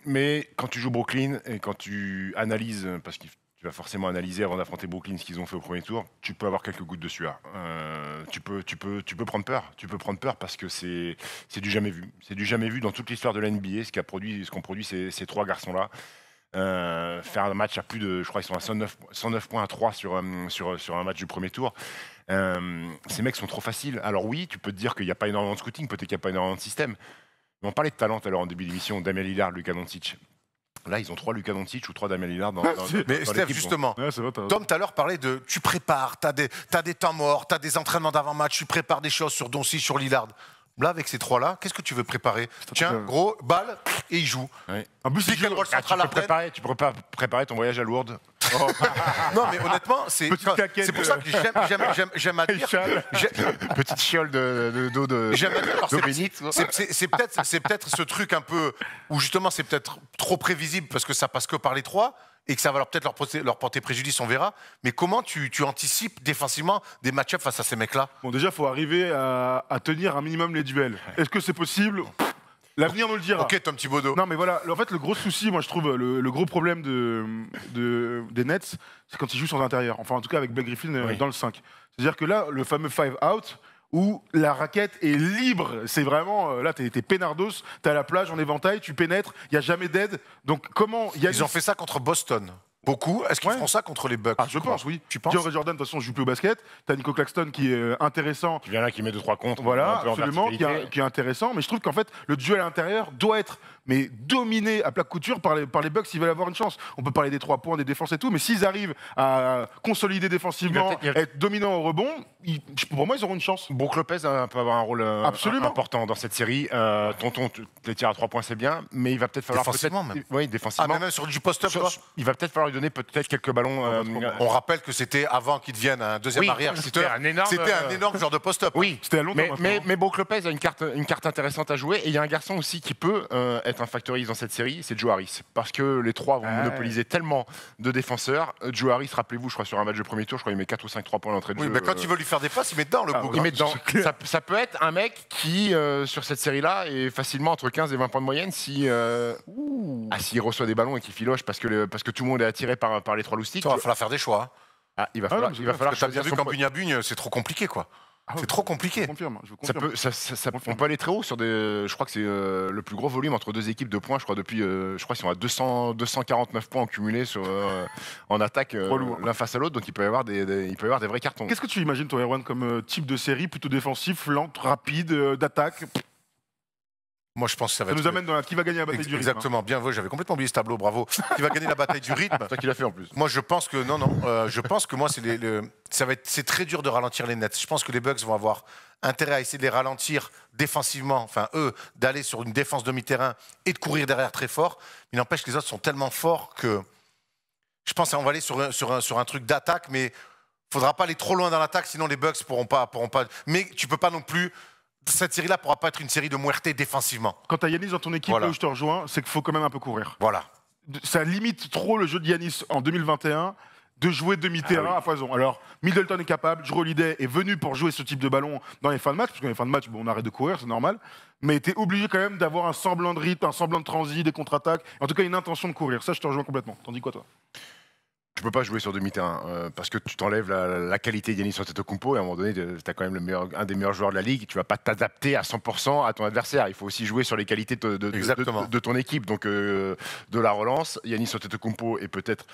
Mais quand tu joues Brooklyn et quand tu analyses, parce qu'il tu vas forcément analyser avant d'affronter Brooklyn ce qu'ils ont fait au premier tour, tu peux avoir quelques gouttes de sueur. Tu peux prendre peur. Tu peux prendre peur parce que c'est du jamais vu. C'est du jamais vu dans toute l'histoire de la NBA, ce qu'ont produit ces 3 garçons-là. Faire un match à plus de, je crois qu'ils sont à 109 points à 3 sur un match du premier tour. Ces mecs sont trop faciles. Alors oui, tu peux te dire qu'il n'y a pas énormément de scouting, peut-être qu'il n'y a pas énormément de système. Mais on parlait de talent alors en début d'émission, Damian Lillard, Luka Doncic. Là, ils ont 3 Luka Doncic ou 3 Damian Lillard dans mais Steph, justement, Tom, tout à l'heure, parlait de tu prépares, t'as des temps morts, t'as des entraînements d'avant-match, tu prépares des choses sur Doncic, sur Lillard. Là, avec ces 3-là, qu'est-ce que tu veux préparer? Tiens, gros, balle, et il joue. Ouais. En plus, tu peux préparer ton voyage à Lourdes. Oh. Non, mais honnêtement, c'est pour ça que j'aime à dire. Petite chiole d'eau de. J'aime à dire. C'est peut-être ce truc un peu où justement c'est peut-être trop prévisible parce que ça passe que par les 3 et que ça va peut-être leur porter préjudice, on verra. Mais comment tu anticipes défensivement des match-ups face à ces mecs-là? Bon, déjà, il faut arriver à tenir un minimum les duels. Est-ce que c'est possible? L'avenir nous le dira. Ok, Tom Thibodeau. Non, mais voilà. En fait, le gros souci, moi, je trouve, le gros problème des Nets, c'est quand ils jouent sur l'intérieur. Enfin, en tout cas, avec Blake Griffin dans le 5. C'est-à-dire que là, le fameux 5-out, où la raquette est libre, c'est vraiment, là, t'es peinardos, t'es à la plage, en éventail, tu pénètres, il n'y a jamais d'aide. Donc, comment... Ils ont fait ça contre Boston. Beaucoup. Est-ce qu'ils feront ça contre les Bucks? Je pense, oui. Tu penses? DeAndre Jordan, de toute façon, joue plus au basket. T'as Nico Claxton qui est intéressant. Qui vient là, qui met 2-3 contre. Voilà, absolument, qui est intéressant. Mais je trouve qu'en fait, le duel à l'intérieur doit être dominé à plaque couture par les Bucks s'ils veulent avoir une chance. On peut parler des 3 points, des défenses et tout, mais s'ils arrivent à consolider défensivement, être dominants au rebond, pour moi, ils auront une chance. Brook Lopez peut avoir un rôle important dans cette série. Tonton, les tirs à 3 points, c'est bien, mais il va peut-être falloir... Défensivement, même. Oui, défensivement. Ah, mais même sur du post-up, il va peut-être falloir lui donné peut-être quelques ballons. On rappelle que c'était avant qu'il devienne un deuxième arrière. C'était un énorme genre de post-up. Oui, C'était à longtemps. mais Brook Lopez a une carte intéressante à jouer. Et il y a un garçon aussi qui peut être un factor X dans cette série, c'est Joe Harris. Parce que les trois vont monopoliser tellement de défenseurs. Joe Harris, rappelez-vous, je crois sur un match de premier tour, je crois qu'il met 4 ou 5 3 points d'entrée de jeu. Oui, mais quand il veut lui faire des passes, il met dedans le bougre. Il met dedans. Ça peut être un mec qui, sur cette série-là, est facilement entre 15 et 20 points de moyenne s'il reçoit des ballons et qu'il filoche parce que tout le monde est attiré par les trois loustiques. Il va falloir faire des choix. Il va falloir Tu as bien vu qu'en bugne-bugne, c'est trop compliqué, quoi. C'est trop compliqué. Je confirme. On peut aller très haut sur des. Je crois que c'est le plus gros volume entre deux équipes de points. Je crois depuis. Je crois qu'ils sont à 249 points en cumulé en attaque l'un face à l'autre. Donc il peut y avoir des vrais cartons. Qu'est-ce que tu imagines, toi, Erwan, comme type de série plutôt défensif, lente, rapide, d'attaque? Moi, je pense que ça va nous amène dans qui va gagner la bataille du rythme. Exactement, bien vu, j'avais complètement oublié ce tableau, bravo. Qui va gagner la bataille du rythme. C'est toi qui l'as fait en plus. Moi, je pense que je pense que moi, c'est très dur de ralentir les Nets. Je pense que les Bucks vont avoir intérêt à essayer de les ralentir défensivement, enfin eux, d'aller sur une défense demi-terrain et de courir derrière très fort. Il n'empêche que les autres sont tellement forts que je pense qu'on va aller sur un truc d'attaque, mais il ne faudra pas aller trop loin dans l'attaque, sinon les Bucks pourront pas. Mais tu peux pas non plus. Cette série-là pourra pas être une série de muerté défensivement. Quand tu as Yanis dans ton équipe, là où je te rejoins, c'est qu'il faut quand même un peu courir. Voilà. Ça limite trop le jeu de Yanis en 2021 de jouer demi-terrain à foison. Alors, Middleton est capable, Jrue Holiday est venu pour jouer ce type de ballon dans les fins de match, parce que dans les fins de match, on arrête de courir, c'est normal. Mais tu es obligé quand même d'avoir un semblant de rythme, un semblant de transit, des contre-attaques, en tout cas une intention de courir. Ça, je te rejoins complètement. T'en dis quoi, toi? Tu peux pas jouer sur demi-terrain parce que tu t'enlèves la qualité de Giannis Antetokounmpo et à un moment donné, tu as quand même un des meilleurs joueurs de la ligue. Tu vas pas t'adapter à 100% à ton adversaire. Il faut aussi jouer sur les qualités de ton équipe. Donc, de la relance, Giannis Antetokounmpo est peut-être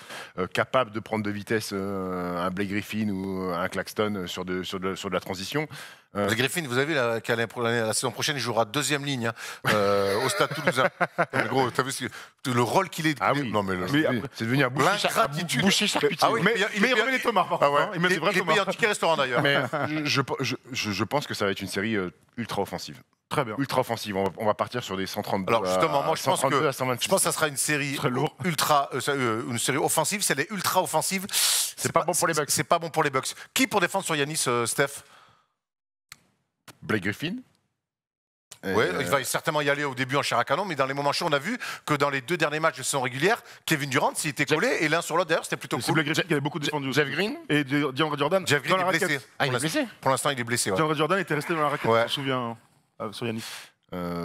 capable de prendre de vitesse un Blake Griffin ou un Claxton sur de la transition. Blake Griffin, vous avez vu qu'à la saison prochaine, il jouera deuxième ligne au Stade Toulousain. Gros, t'as vu le rôle qu'il est. Ah oui. Non, mais c'est devenu un boucher charcutier. Ah oui, mais il remet les tomates par contre. Il est payé en ticket restaurant d'ailleurs. Mais je pense que ça va être une série ultra offensive. Très bien. Ultra offensive. On va partir sur des 132. Alors justement, moi je pense que ça sera une série une série offensive. Si elle est ultra offensive, c'est pas bon pour les Bucks. C'est pas bon pour les Bucks. Qui pour défendre sur Yanis, Steph? Blake Griffin. Oui, il va certainement y aller au début en chair à canon, mais dans les moments chauds, on a vu que dans les 2 derniers matchs de saison régulière, Kevin Durant s'y était collé et l'un sur l'autre d'ailleurs, c'était plutôt cool. C'est Blake Griffin qui avait beaucoup défendu. Jeff Green et DeAndre Jordan. Jeff Green est blessé. Ah, il est blessé. Pour l'instant, il est blessé. Ouais. DeAndre Jordan était resté dans la raquette, je me souviens, sur Yanis.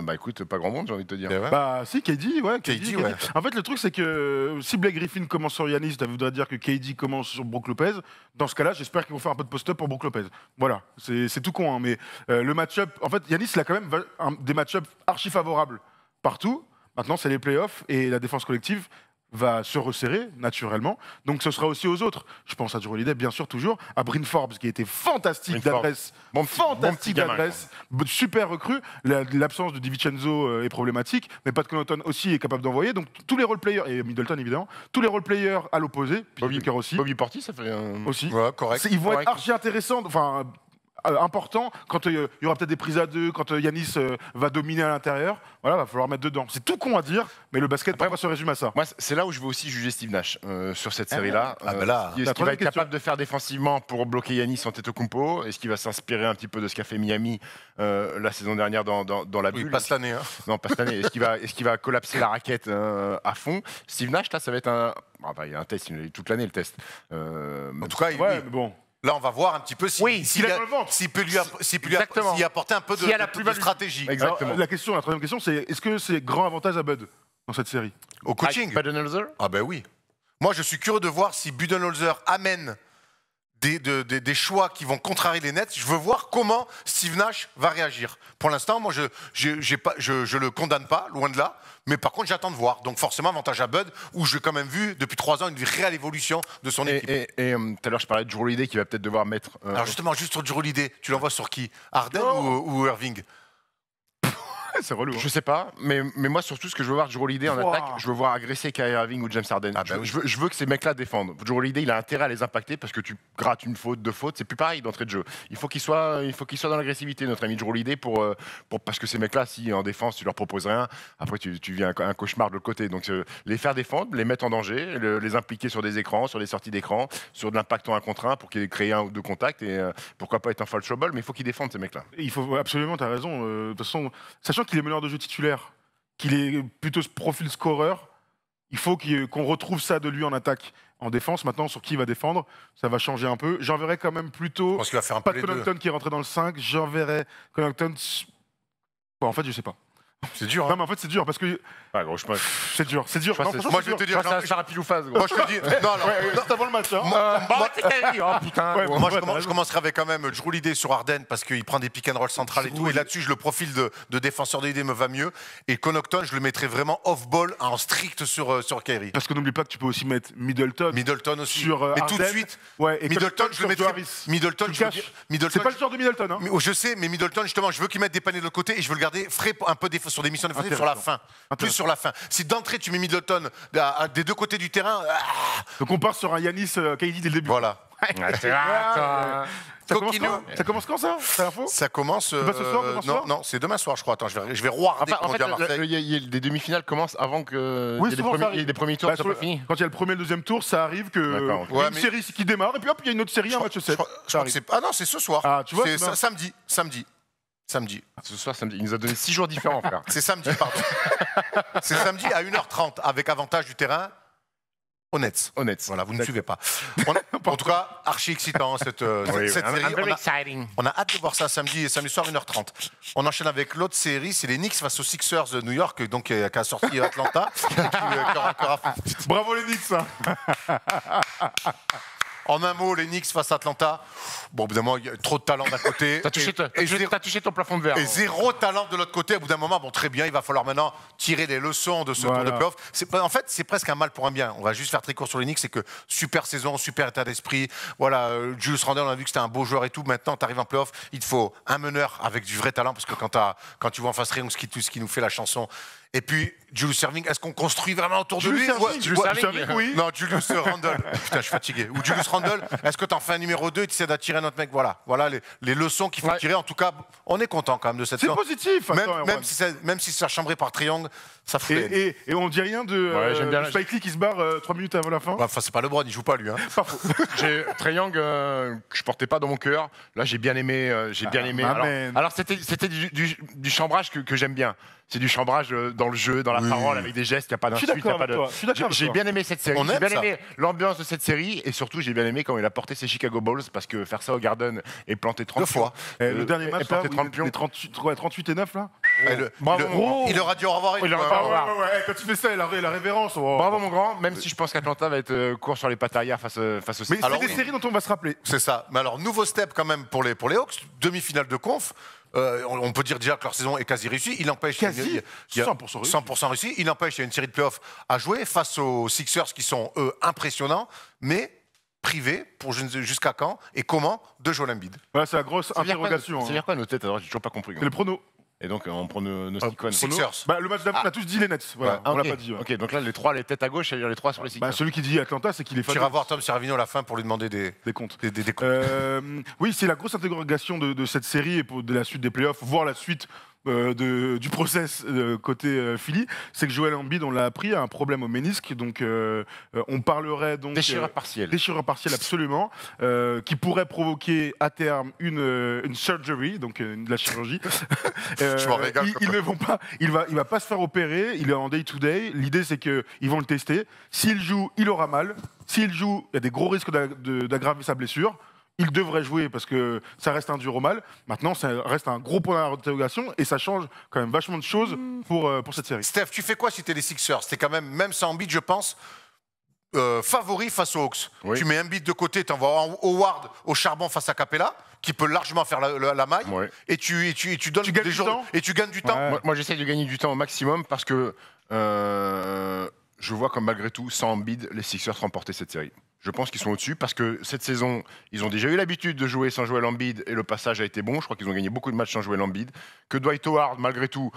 Bah écoute, pas grand monde, j'ai envie de te dire. Bah si, KD, ouais. Ouais. En fait, le truc, c'est que si Blake Griffin commence sur Yanis, ça voudrait dire que KD commence sur Brook Lopez. Dans ce cas-là, j'espère qu'ils vont faire un peu de post-up pour Brook Lopez. Voilà, c'est tout con, hein, mais le match-up... En fait, Yanis, il a quand même des match-up archi favorables partout. Maintenant, c'est les playoffs et la défense collective va se resserrer naturellement, donc ce sera aussi aux autres. Je pense à Jrue Holiday, bien sûr, toujours, à Bryn Forbes, qui était fantastique d'adresse, super recrue. L'absence de DiVincenzo est problématique, mais Pat Connaughton aussi est capable d'envoyer, donc tous les role-players, et Middleton évidemment, tous les role-players à l'opposé, Bobby Portis, ça fait aussi. Ouais, correct. Ils vont être archi intéressants, enfin... important quand il y aura peut-être des prises à deux, quand Yanis va dominer à l'intérieur. Voilà, va falloir mettre dedans. C'est tout con à dire, mais le basket parfois se résume à ça. Moi, c'est là où je veux aussi juger Steve Nash sur cette série-là. Est-ce qu'il va être capable de faire défensivement pour bloquer Yanis Antetokounmpo? Est-ce qu'il va s'inspirer un petit peu de ce qu'a fait Miami la saison dernière dans la bulle? Oui, pas cette année. Hein. Non, pas cette année. Est-ce qu'il va collapser la raquette à fond? Steve Nash, là, ça va être un... il y a un test, il a toute l'année le test. En tout cas, mais bon. Là, on va voir un petit peu s'il peut lui apporter un peu de stratégie. Exactement. Alors, la troisième question, c'est est-ce que c'est grand avantage à Bud dans cette série? Au coaching? Budenholzer? Ah ben oui. Moi, je suis curieux de voir si Budenholzer amène des choix qui vont contrarier les Nets. Je veux voir comment Steve Nash va réagir. Pour l'instant, moi, je le condamne pas, loin de là. Mais par contre, j'attends de voir. Donc forcément, avantage à Bud, où j'ai quand même vu depuis 3 ans une réelle évolution de son équipe. Et tout à l'heure, je parlais de Jrue Holiday qui va peut-être devoir mettre... Alors justement, juste sur Jrue Holiday, tu l'envoies sur qui? Harden ou Irving? C'est relou. Je sais pas, mais moi surtout ce que je veux voir Drew Holiday en attaque, je veux voir agresser Kyrie Irving ou James Harden. Je veux que ces mecs-là défendent. Drew Holiday, il a intérêt à les impacter parce que tu grattes une faute, deux fautes, c'est plus pareil d'entrée de jeu. Il faut qu'il soit dans l'agressivité, notre ami Drew Holiday, parce que ces mecs-là, si en défense tu leur proposes rien, après tu viens un cauchemar de l'autre côté. Donc les faire défendre, les mettre en danger, les impliquer sur des écrans, sur des sorties d'écran, sur de l'impact en 1 contre 1 pour qu'ils créent 1 ou 2 contacts et pourquoi pas être un foul trouble, mais il faut qu'ils défendent ces mecs-là. Il faut absolument, tu as raison. De toute façon, sachant qu'il est meneur de jeu titulaire, qu'il est plutôt ce profil scoreur, il faut qu'on retrouve ça de lui en attaque. En défense, maintenant, sur qui il va défendre, ça va changer un peu. J'enverrai quand même plutôt. Je pense qu'il va faire un pas peu de les deux. Connaughton qui est rentré dans le 5, j'enverrai Connaughton. Bon, en fait, je sais pas. C'est dur. Non, mais en fait, c'est dur parce que. Ouais, gros, C'est dur, c'est dur. Non, franchement, Moi, c'est je vais te dur. dire. ça un pile ou face. Moi, je te dis. Non, non. Juste avant le match. Hein. Putain. Ouais, Moi, ouais, je commencerai avec quand même Drew Holiday sur Harden parce qu'il prend des pick and roll centrales et tout. Et là-dessus, le profil de défenseur de Holiday me va mieux. Et Connaughton, je le mettrais vraiment off-ball, en strict sur Kyrie. Parce que n'oublie pas que tu peux aussi mettre Middleton. Middleton aussi. Sur mais Harden. tout de suite, Ouais, et Middleton, je le sur mettrais. Joe Harris. Middleton, Tu je veux caches. dire- Middleton, C'est pas le genre de Middleton, hein. Je sais, mais Middleton, justement, je veux qu'il mette des paniers de l'autre côté et je veux le garder frais un peu sur des missions défensives sur la fin. Plus sur la fin. Si d'entrée tu mets Middleton des deux côtés du terrain, Donc on part sur un Yanis KD dès le début. voilà. Ça commence Coquino. quand Ça commence quand ça C'est l'info Ça commence. pas ce soir, demain non, soir non, c'est demain soir, je crois. Attends, je vais regarder En comment fait, dire à Marseille. les demi-finales commencent avant que Oui, il y ait souvent, ça arrive. des premiers tours Bah, qui soient pas finis. Quand il y a le premier et le deuxième tour, ça arrive que D'accord, ok. il y a Ouais, une mais- série qui démarre et puis hop, il y a une autre série, un match 7. Je crois que c'est. Ah non, c'est ce soir. Ah, tu vois, C'est c'est bien. samedi. Ce soir, samedi, il nous a donné 6 jours différents, frère. C'est samedi, pardon. C'est samedi à 1h30 avec avantage du terrain. Honnête. Honnête. Voilà, vous ne suivez pas. En tout cas, archi excitant cette série. exciting. On a hâte de voir ça samedi soir 1h30. On enchaîne avec l'autre série, c'est les Knicks face aux Sixers de New York, donc qui a sorti Atlanta. Bravo les Knicks. Hein. En un mot, les Knicks face à Atlanta. Bon, évidemment, il y a trop de talent d'un côté. T'as touché ton plafond de verre. Et zéro talent de l'autre côté. Au bout d'un moment, bon, très bien, il va falloir maintenant tirer les leçons de ce tour de playoff. En fait, c'est presque un mal pour un bien. On va juste faire très court sur les Knicks, c'est que super saison, super état d'esprit. Voilà, Julius Randle, on a vu que c'était un beau joueur et tout. Maintenant, tu arrives en playoff, il te faut un meneur avec du vrai talent, parce que quand tu vois en face Rayon, ce qui nous fait la chanson. Et puis, Julius Erving, est-ce qu'on construit vraiment autour de lui Julius Erving, oui. Non, Julius Randle. Putain, je suis fatigué. Ou Julius Randle, est-ce que t'en fais un numéro 2 et tu essaies d'attirer notre mec? Voilà les leçons qu'il faut tirer. En tout cas, on est content quand même de cette C'est saison. positif. Attends, Même si c'est chambré par triangle, ça fout. et on dit rien de j'aime bien Spike Lee qui se barre 3 minutes avant la fin. Enfin, c'est pas LeBron, il joue pas lui. Hein. Pas faux. J'ai Trae Young que je portais pas dans mon cœur. Là, j'ai bien aimé. Alors c'était du chambrage que j'aime bien. C'est du chambrage dans le jeu, dans la parole, avec des gestes. Il n'y a pas d'insulte. J'ai bien aimé cette série. J'ai bien aimé l'ambiance de cette série et surtout j'ai bien aimé quand il a porté ses Chicago Bulls parce que faire ça au Garden et planter 30 fois. Le dernier match, là, planter 30 pions. les 38 et 9 là. Il leur a dit au revoir. Il leur a dit au revoir. Quand tu fais ça, la révérence. Bravo mon grand, même si je pense qu'Atlanta va être court sur les pattes arrière face au Mais c'est des séries dont on va se rappeler. C'est ça. Mais alors, nouveau step quand même pour les Hawks, demi-finale de conf. On peut dire déjà que leur saison est quasi réussie. Il empêche 100% réussi. Il empêche, il y a une série de playoffs à jouer face aux Sixers qui sont, eux, impressionnants, mais privés pour jusqu'à quand et comment de Joel Embiid. Voilà, c'est la grosse interrogation. Ça veut dire quoi nos têtes? J'ai toujours pas compris. C'est le prono. Et donc on prend nos Sixers. Sixers. Le match d'avant, on a tous dit les Nets. Voilà, on l'a pas dit. Ok, donc là les têtes à gauche, c'est-à-dire les 3 sur les Sixers. Celui qui dit Atlanta, c'est qu'il est fan. Tu iras voir Tom Serravino à la fin pour lui demander des comptes. Des comptes. Oui, c'est la grosse interrogation de cette série et de la suite des playoffs, voire la suite du process côté Philly, c'est que Joel Embiid, on l'a appris, a un problème au ménisque, donc on parlerait donc déchirure partielle, absolument, qui pourrait provoquer à terme une surgery, donc de la chirurgie. Je m'en régale. Il va pas se faire opérer, il est en day to day. L'idée c'est que ils vont le tester. S'il joue, il aura mal. S'il joue, il y a des gros risques d'aggraver sa blessure. Il devrait jouer parce que ça reste un dur au mal. Maintenant, ça reste un gros point d'interrogation et ça change quand même vachement de choses pour cette série. Steph, tu fais quoi si t'es les Sixers? T'es quand même sans Embiid, je pense, favori face aux Hawks. Oui. Tu mets Embiid de côté, t'envoies Howard au charbon face à Capella, qui peut largement faire la maille, et tu donnes tu gagnes des du jours temps. et tu gagnes du temps. Ouais. Moi j'essaie de gagner du temps au maximum parce que je vois comme malgré tout, sans Embiid, les Sixers remporter cette série. Je pense qu'ils sont au-dessus parce que cette saison, ils ont déjà eu l'habitude de jouer sans Joel Embiid et le passage a été bon. Je crois qu'ils ont gagné beaucoup de matchs sans Joel Embiid. Que Dwight Howard, malgré tout,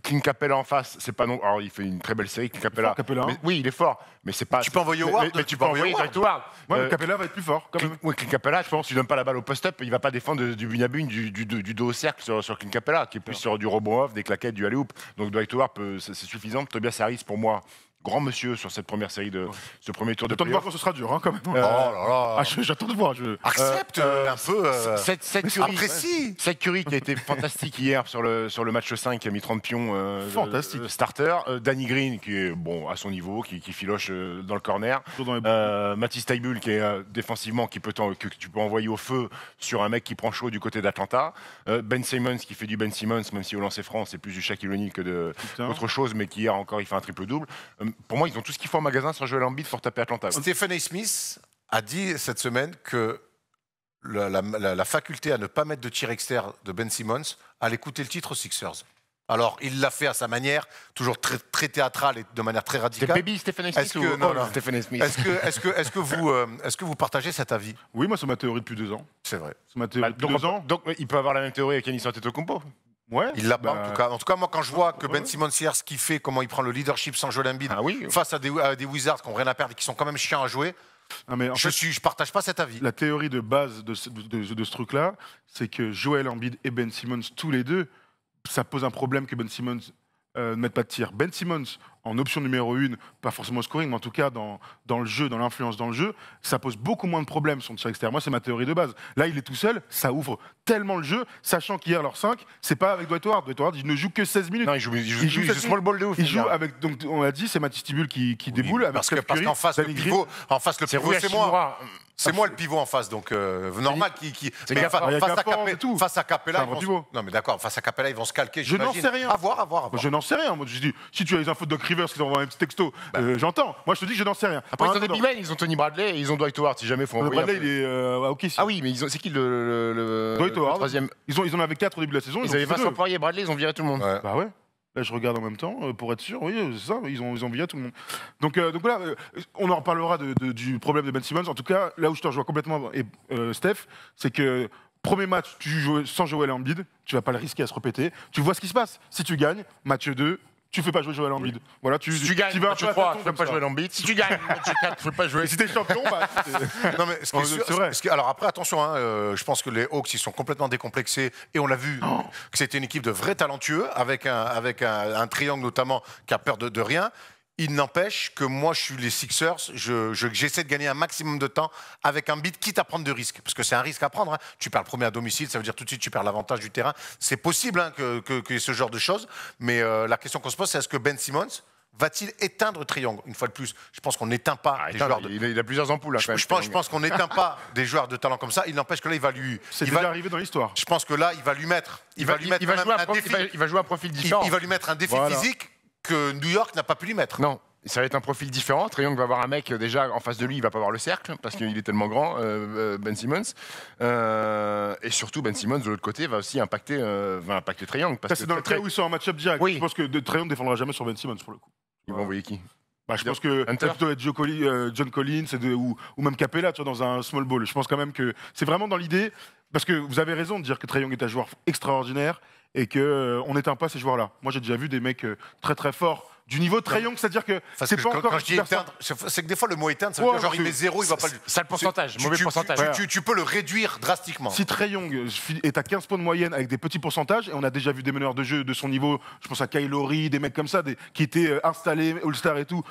Clint Capella en face, c'est pas non. Alors il fait une très belle série, Clint Capella. Oui, il est fort, mais c'est pas. Tu peux envoyer Howard. Mais tu peux envoyer Dwight Howard. Ouais, mais Capella va être plus fort. Quand même. Clint Capella, je pense, tu donnes pas la balle au post-up, il va pas défendre du bune à bune, du dos au cercle sur Clint Capella, qui est plus sur du rebond off, des claquettes, du alley-oop. Donc Dwight Howard, c'est suffisant. Tobias Harris, pour moi, grand monsieur sur cette première série ce premier tour de J'attends de voir playoff. quand ce sera dur, hein, quand même. Oh là là. Ah, j'attends de voir. Accepte un peu. Seth Curry qui a été fantastique hier sur le match 5, qui a mis 30 pions Fantastique. starter. Danny Green qui est bon à son niveau, qui filoche dans le corner. Matisse Thybulle qui est défensivement, que tu peux envoyer au feu sur un mec qui prend chaud du côté d'Atlanta. Ben Simmons qui fait du Ben Simmons, même si au lancer franc c'est plus du Shaquille O'Neal que autre chose, mais qui hier encore il fait un triple-double. Pour moi, ils ont tout ce qu'il faut en magasin sur Joel Embiid pour taper Atlanta. Stephen A. Smith a dit cette semaine que la faculté à ne pas mettre de tir externe de Ben Simmons allait coûter le titre aux Sixers. Alors, il l'a fait à sa manière, toujours très, très théâtrale et de manière très radicale. C'est baby Stephen A. Smith ou Stephen A. Smith? Est-ce que vous partagez cet avis? Oui, moi, c'est ma théorie depuis 2 ans. C'est vrai. C'est ma théorie depuis 2 ans. Donc, il peut avoir la même théorie avec Giannis Antetokounmpo. Ouais, il l'a pas en tout cas. En tout cas, moi quand je vois que Ben Simmons hier, ce qu'il fait, comment il prend le leadership sans Joel Embiid face à des Wizards qui n'ont rien à perdre et qui sont quand même chiants à jouer, je partage pas cet avis. La théorie de base de ce truc-là, c'est que Joel Embiid et Ben Simmons, tous les deux, ça pose un problème que Ben Simmons ne mette pas de tir. Ben Simmons, en option numéro 1, pas forcément au scoring, mais en tout cas dans le jeu, dans l'influence dans le jeu, ça pose beaucoup moins de problèmes son tir extérieur. Moi, c'est ma théorie de base. Là, il est tout seul, ça ouvre tellement le jeu, sachant qu'hier, leur 5, c'est pas avec Dwight Howard. Dwight Howard, il ne joue que 16 minutes. Non, il joue small ball de ouf. Il joue avec, donc on l'a dit, c'est Matisse Thybulle qui déboule. Avec parce qu'en face, le pivot, c'est moi. C'est moi le pivot en face, donc normal. Face à Capella, non mais d'accord, face à Capella, ils vont se calquer. Je n'en sais rien. À voir. Je n'en sais rien. Moi, je dis, si tu as les infos de Doc Rivers qui t'envoient un petit texto, j'entends. Moi, je te dis que je n'en sais rien. Après, ils ont des big men, ils ont Tony Bradley et ils ont Dwight Howard, si jamais il faut envoyer. Bradley, il est OK. Ah oui, mais c'est qui le Dwight Howard. troisième? Ils en avaient 4 au début de la saison. Ils avaient Vincent Poirier et Bradley, ils ont viré tout le monde. Bah ouais. Là, je regarde en même temps, pour être sûr, oui, c'est ça, ils ont viré tout le monde. Donc voilà, on en reparlera du problème de Ben Simmons. En tout cas, là où je te rejoins complètement, Steph, c'est que premier match, tu joues sans Joel Embiid, tu vas pas le risquer à se répéter. Tu vois ce qui se passe. Si tu gagnes, match 2, tu fais pas jouer Joel Embiid. Voilà, si tu gagnes, match 3, tu fais pas jouer Embiid. Si tu gagnes, match 4, tu fais pas jouer. Et si t'es champion, bah. Non, mais c'est vrai. Alors après, attention, je pense que les Hawks, ils sont complètement décomplexés. Et on l'a vu, que c'était une équipe de vrais talentueux, avec un triangle notamment qui a peur de rien. Il n'empêche que moi, je suis les Sixers, j'essaie de gagner un maximum de temps avec un beat, quitte à prendre de risques. Parce que c'est un risque à prendre. Tu perds le premier à domicile, ça veut dire tout de suite tu perds l'avantage du terrain. C'est possible qu'il y ait ce genre de choses. Mais la question qu'on se pose, c'est est-ce que Ben Simmons va-t-il éteindre Triangle? Une fois de plus, je pense qu'on n'éteint pas des joueurs de... Il a plusieurs ampoules. Là, je pense qu'on n'éteint pas des joueurs de talent comme ça. Il n'empêche que là, il va lui... C'est déjà arrivé dans l'histoire. Je pense que là, il va lui mettre... Il va jouer un profil différent. Il va lui mettre un défi physique que New York n'a pas pu lui mettre. Non. Ça va être un profil différent. Triangle va avoir un mec déjà en face de lui, il va pas avoir le cercle parce qu'il est tellement grand, Ben Simmons. Et surtout, Ben Simmons de l'autre côté va aussi impacter Triangle. C'est dans le cas où ils sont en match-up direct. Oui. Je pense que Triangle ne défendra jamais sur Ben Simmons pour le coup. Ils vont envoyer qui? Je pense que ça va plutôt être John Collins ou même Capella, tu vois, dans un small ball. Je pense quand même que c'est vraiment dans l'idée, parce que vous avez raison de dire que Trae Young est un joueur extraordinaire et qu'on n'éteint pas ces joueurs-là. Moi, j'ai déjà vu des mecs très très forts du niveau de Trae Young, c'est-à-dire que c'est pas encore... Quand je dis éteindre, c'est que des fois le mot éteindre, ça veut dire genre il met 0, il va pas... C'est le pourcentage, mauvais pourcentage. Tu peux le réduire drastiquement. Si Trae Young est à 15 points de moyenne avec des petits pourcentages, et on a déjà vu des meneurs de jeu de son niveau, je pense à Kyle Lowry, des mecs comme ça, qui étaient installés, All-Star et tout,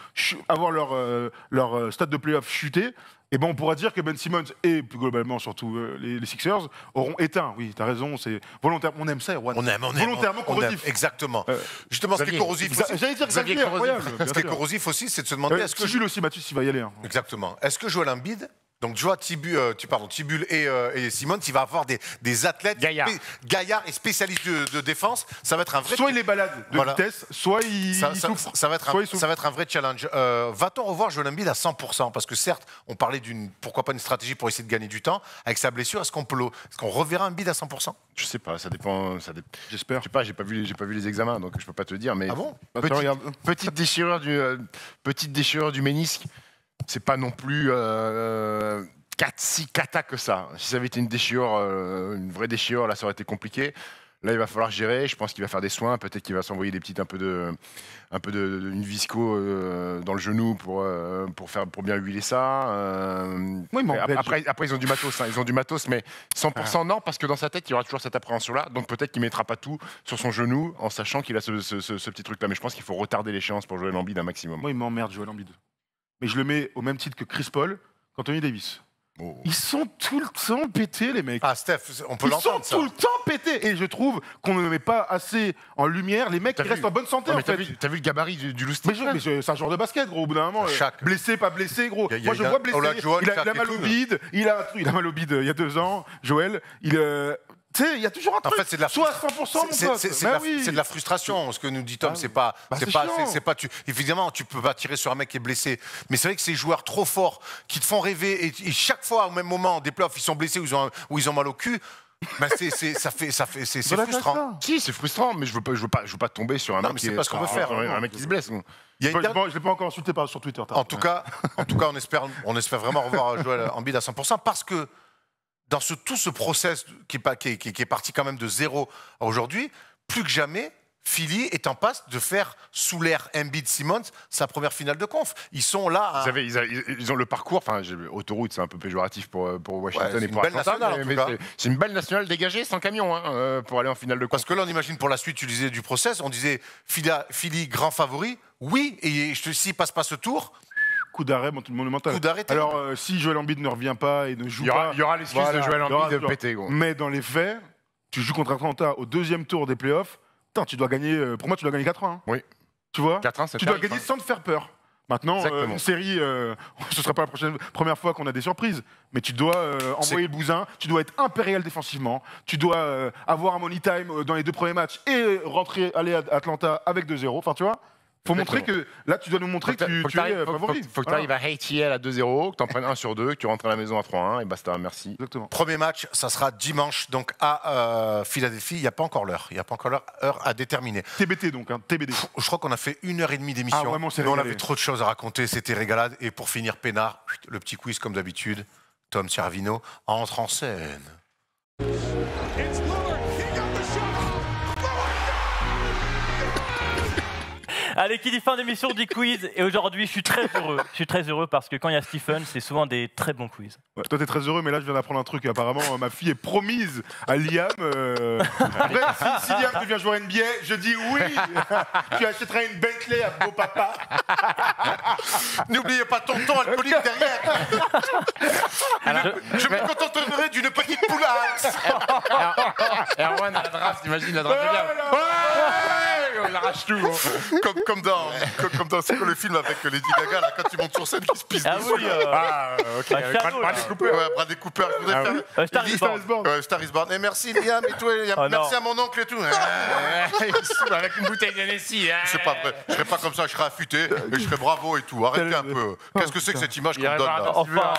avoir leur stade de playoff chuté, et ben on pourra dire que Ben Simmons et plus globalement surtout les Sixers auront éteint. Oui, t'as raison, c'est volontaire. On aime ça, Erwan. On aime. Volontairement corrosif. Exactement. Justement, ce qui est corrosif aussi. J'allais dire Xavier, incroyable. Ce qui est corrosif aussi, c'est de se demander est-ce que Jules aussi, Mathieu, il va y aller. Hein. Exactement. Est-ce que Joel Embiid, donc tu vois Thybulle et Simmons, il va avoir des athlètes gaillards et spécialistes de défense. Ça va être un vrai. Soit il les balade de vitesse, soit il souffre. Ça va être un vrai challenge. Va-t-on revoir Joel Embiid à 100%? Parce que certes, on parlait pourquoi pas une stratégie pour essayer de gagner du temps avec sa blessure. Est-ce qu'on reverra Embiid à 100%? Je sais pas, ça dépend. J'espère. Je sais pas, j'ai pas vu les examens, donc je peux pas te dire. Mais ah bon? petite déchirure du ménisque. c'est pas non plus si cata que ça. Si ça avait été une déchirure, une vraie déchirure, là, ça aurait été compliqué. Là, il va falloir gérer. Je pense qu'il va faire des soins. Peut-être qu'il va s'envoyer des petites une visco dans le genou pour bien huiler ça. Oui, mais après, ils ont du matos. Ils ont du matos, mais 100% non, parce que dans sa tête, il y aura toujours cette appréhension-là. Donc peut-être qu'il mettra pas tout sur son genou en sachant qu'il a ce petit truc-là. Mais je pense qu'il faut retarder l'échéance pour Joel Embiid un maximum. Moi, il m'emmerde, Joel Embiid. Mais je le mets au même titre que Chris Paul, qu'Anthony Davis. Oh. Ils sont tout le temps pétés, les mecs. Ah, Steph, on peut Ils sont l'entendre, ça. tout le temps pétés. Et je trouve qu'on ne met pas assez en lumière les mecs qui restent en bonne santé, en mais fait. t'as vu le gabarit du Lustig? Mais c'est un joueur de basket, gros, au bout d'un moment. Shaq. Blessé, pas blessé, gros. Y a Moi, je vois blessé. Olajuwon, Il a Shaq mal et au tout, bide. Il a mal au bide il y a 2 ans. Joël, tu sais, il y a toujours un truc. En fait, c'est de la Soit à 100%, mon pote. c'est de la frustration, ce que nous dit Tom. C'est pas, évidemment, tu peux pas tirer sur un mec qui est blessé. Mais c'est vrai que ces joueurs trop forts qui te font rêver et chaque fois au même moment des playoffs, ils sont blessés ou ils ont mal au cul. Ben c'est frustrant. Si, c'est frustrant, mais je veux pas tomber sur un mec c'est pas ce qu'on veut faire. Un mec qui se blesse. Je ne l'ai pas encore insulté sur Twitter. En tout cas, on espère vraiment revoir Joel Embiid à 100% parce que dans tout ce process qui est parti quand même de zéro aujourd'hui, plus que jamais, Philly est en passe de faire sous l'ère Embiid-Simmons sa première finale de conf. Ils sont là. Ils ont le parcours. Enfin, autoroute, c'est un peu péjoratif pour Washington et pour Atlanta. C'est une belle nationale dégagée sans camion pour aller en finale de conf. Parce que là, on imagine pour la suite, tu disais du process, on disait Philly grand favori. Oui, et s'il passe pas ce tour. Coup d'arrêt monumental. Alors, si Joel Embiid ne revient pas et ne joue pas... Il y aura l'excuse de Joel Embiid de péter. Gros. Mais dans les faits, tu joues contre Atlanta au 2e tour des playoffs. Tu dois gagner... Pour moi, tu dois gagner 4-1. Oui. Tu vois 4-1, c'est Tu dois gagner sans te faire peur. Maintenant, une série, ce ne sera pas la première fois qu'on a des surprises. Mais tu dois envoyer le bousin, tu dois être impérial défensivement, tu dois avoir un money time dans les 2 premiers matchs et aller à Atlanta avec 2-0. Enfin, tu vois faut montrer que là, tu dois nous montrer que tu es favori. Faut que tu arrives à ATL à 2-0, que tu en prennes 1 sur 2, que tu rentres à la maison à 3-1 et basta, merci. Exactement. Premier match, ça sera dimanche donc à Philadelphie. Il n'y a pas encore l'heure. Il n'y a pas encore l'heure à déterminer. TBT donc, TBD. Je crois qu'on a fait 1h30 d'émission. Ah, vraiment, on avait trop de choses à raconter. C'était régalade. Et pour finir, peinard, le petit quiz comme d'habitude. Tom Cervino entre en scène. Allez, qui dit fin d'émission dit quiz. Et aujourd'hui, je suis très heureux. Je suis très heureux parce que quand il y a Stephen, c'est souvent des très bons quiz. Ouais, toi, t'es très heureux, mais là, je viens d'apprendre un truc. Apparemment, ma fille est promise à Liam. Après, si Liam devient joueur NBA, je dis oui. Tu achèteras une Bentley à beau papa. N'oubliez pas tonton alcoolique derrière. Je me contenterai d'une petite poulasse. Erwan à la draft, t'imagines la draft de Liam. On arrache tout. Comme dans c'est quoi le film avec Lady Gaga là, quand tu montes sur scène qui se pisse dessus. Ok. Bradley Cooper. Je voudrais faire Star is Born. Star is Born. Et merci Liam et toi, merci à mon oncle et tout. Avec une bouteille d'Annecy. C'est pas vrai. Je serais pas comme ça, je serais affûté et je serais bravo et tout. Arrêtez un peu. Qu'est-ce que c'est que cette image qu'on me donne là? Enfin.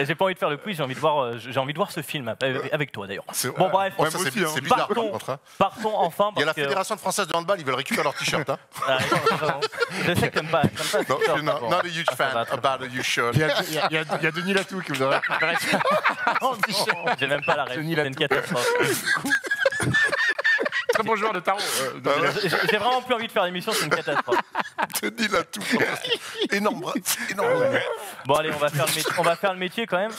J'ai pas envie de faire le quiz, j'ai envie de voir ce film avec toi d'ailleurs. Bon bref, c'est bizarre par contre. Partons enfin. Il y a la Fédération française de handball, ils veulent récupérer leur t-shirt. Je sais que t'aimes pas. Not a huge fan about a huge shirt. Il y a Denis Latou qui vous a récupéré son t-shirt. J'ai même pas la rêve, c'est une catastrophe. Très bon joueur de tarot. J'ai vraiment plus envie de faire l'émission, c'est une catastrophe. Denis Latou. Énorme. Bon allez, on va faire le métier quand même.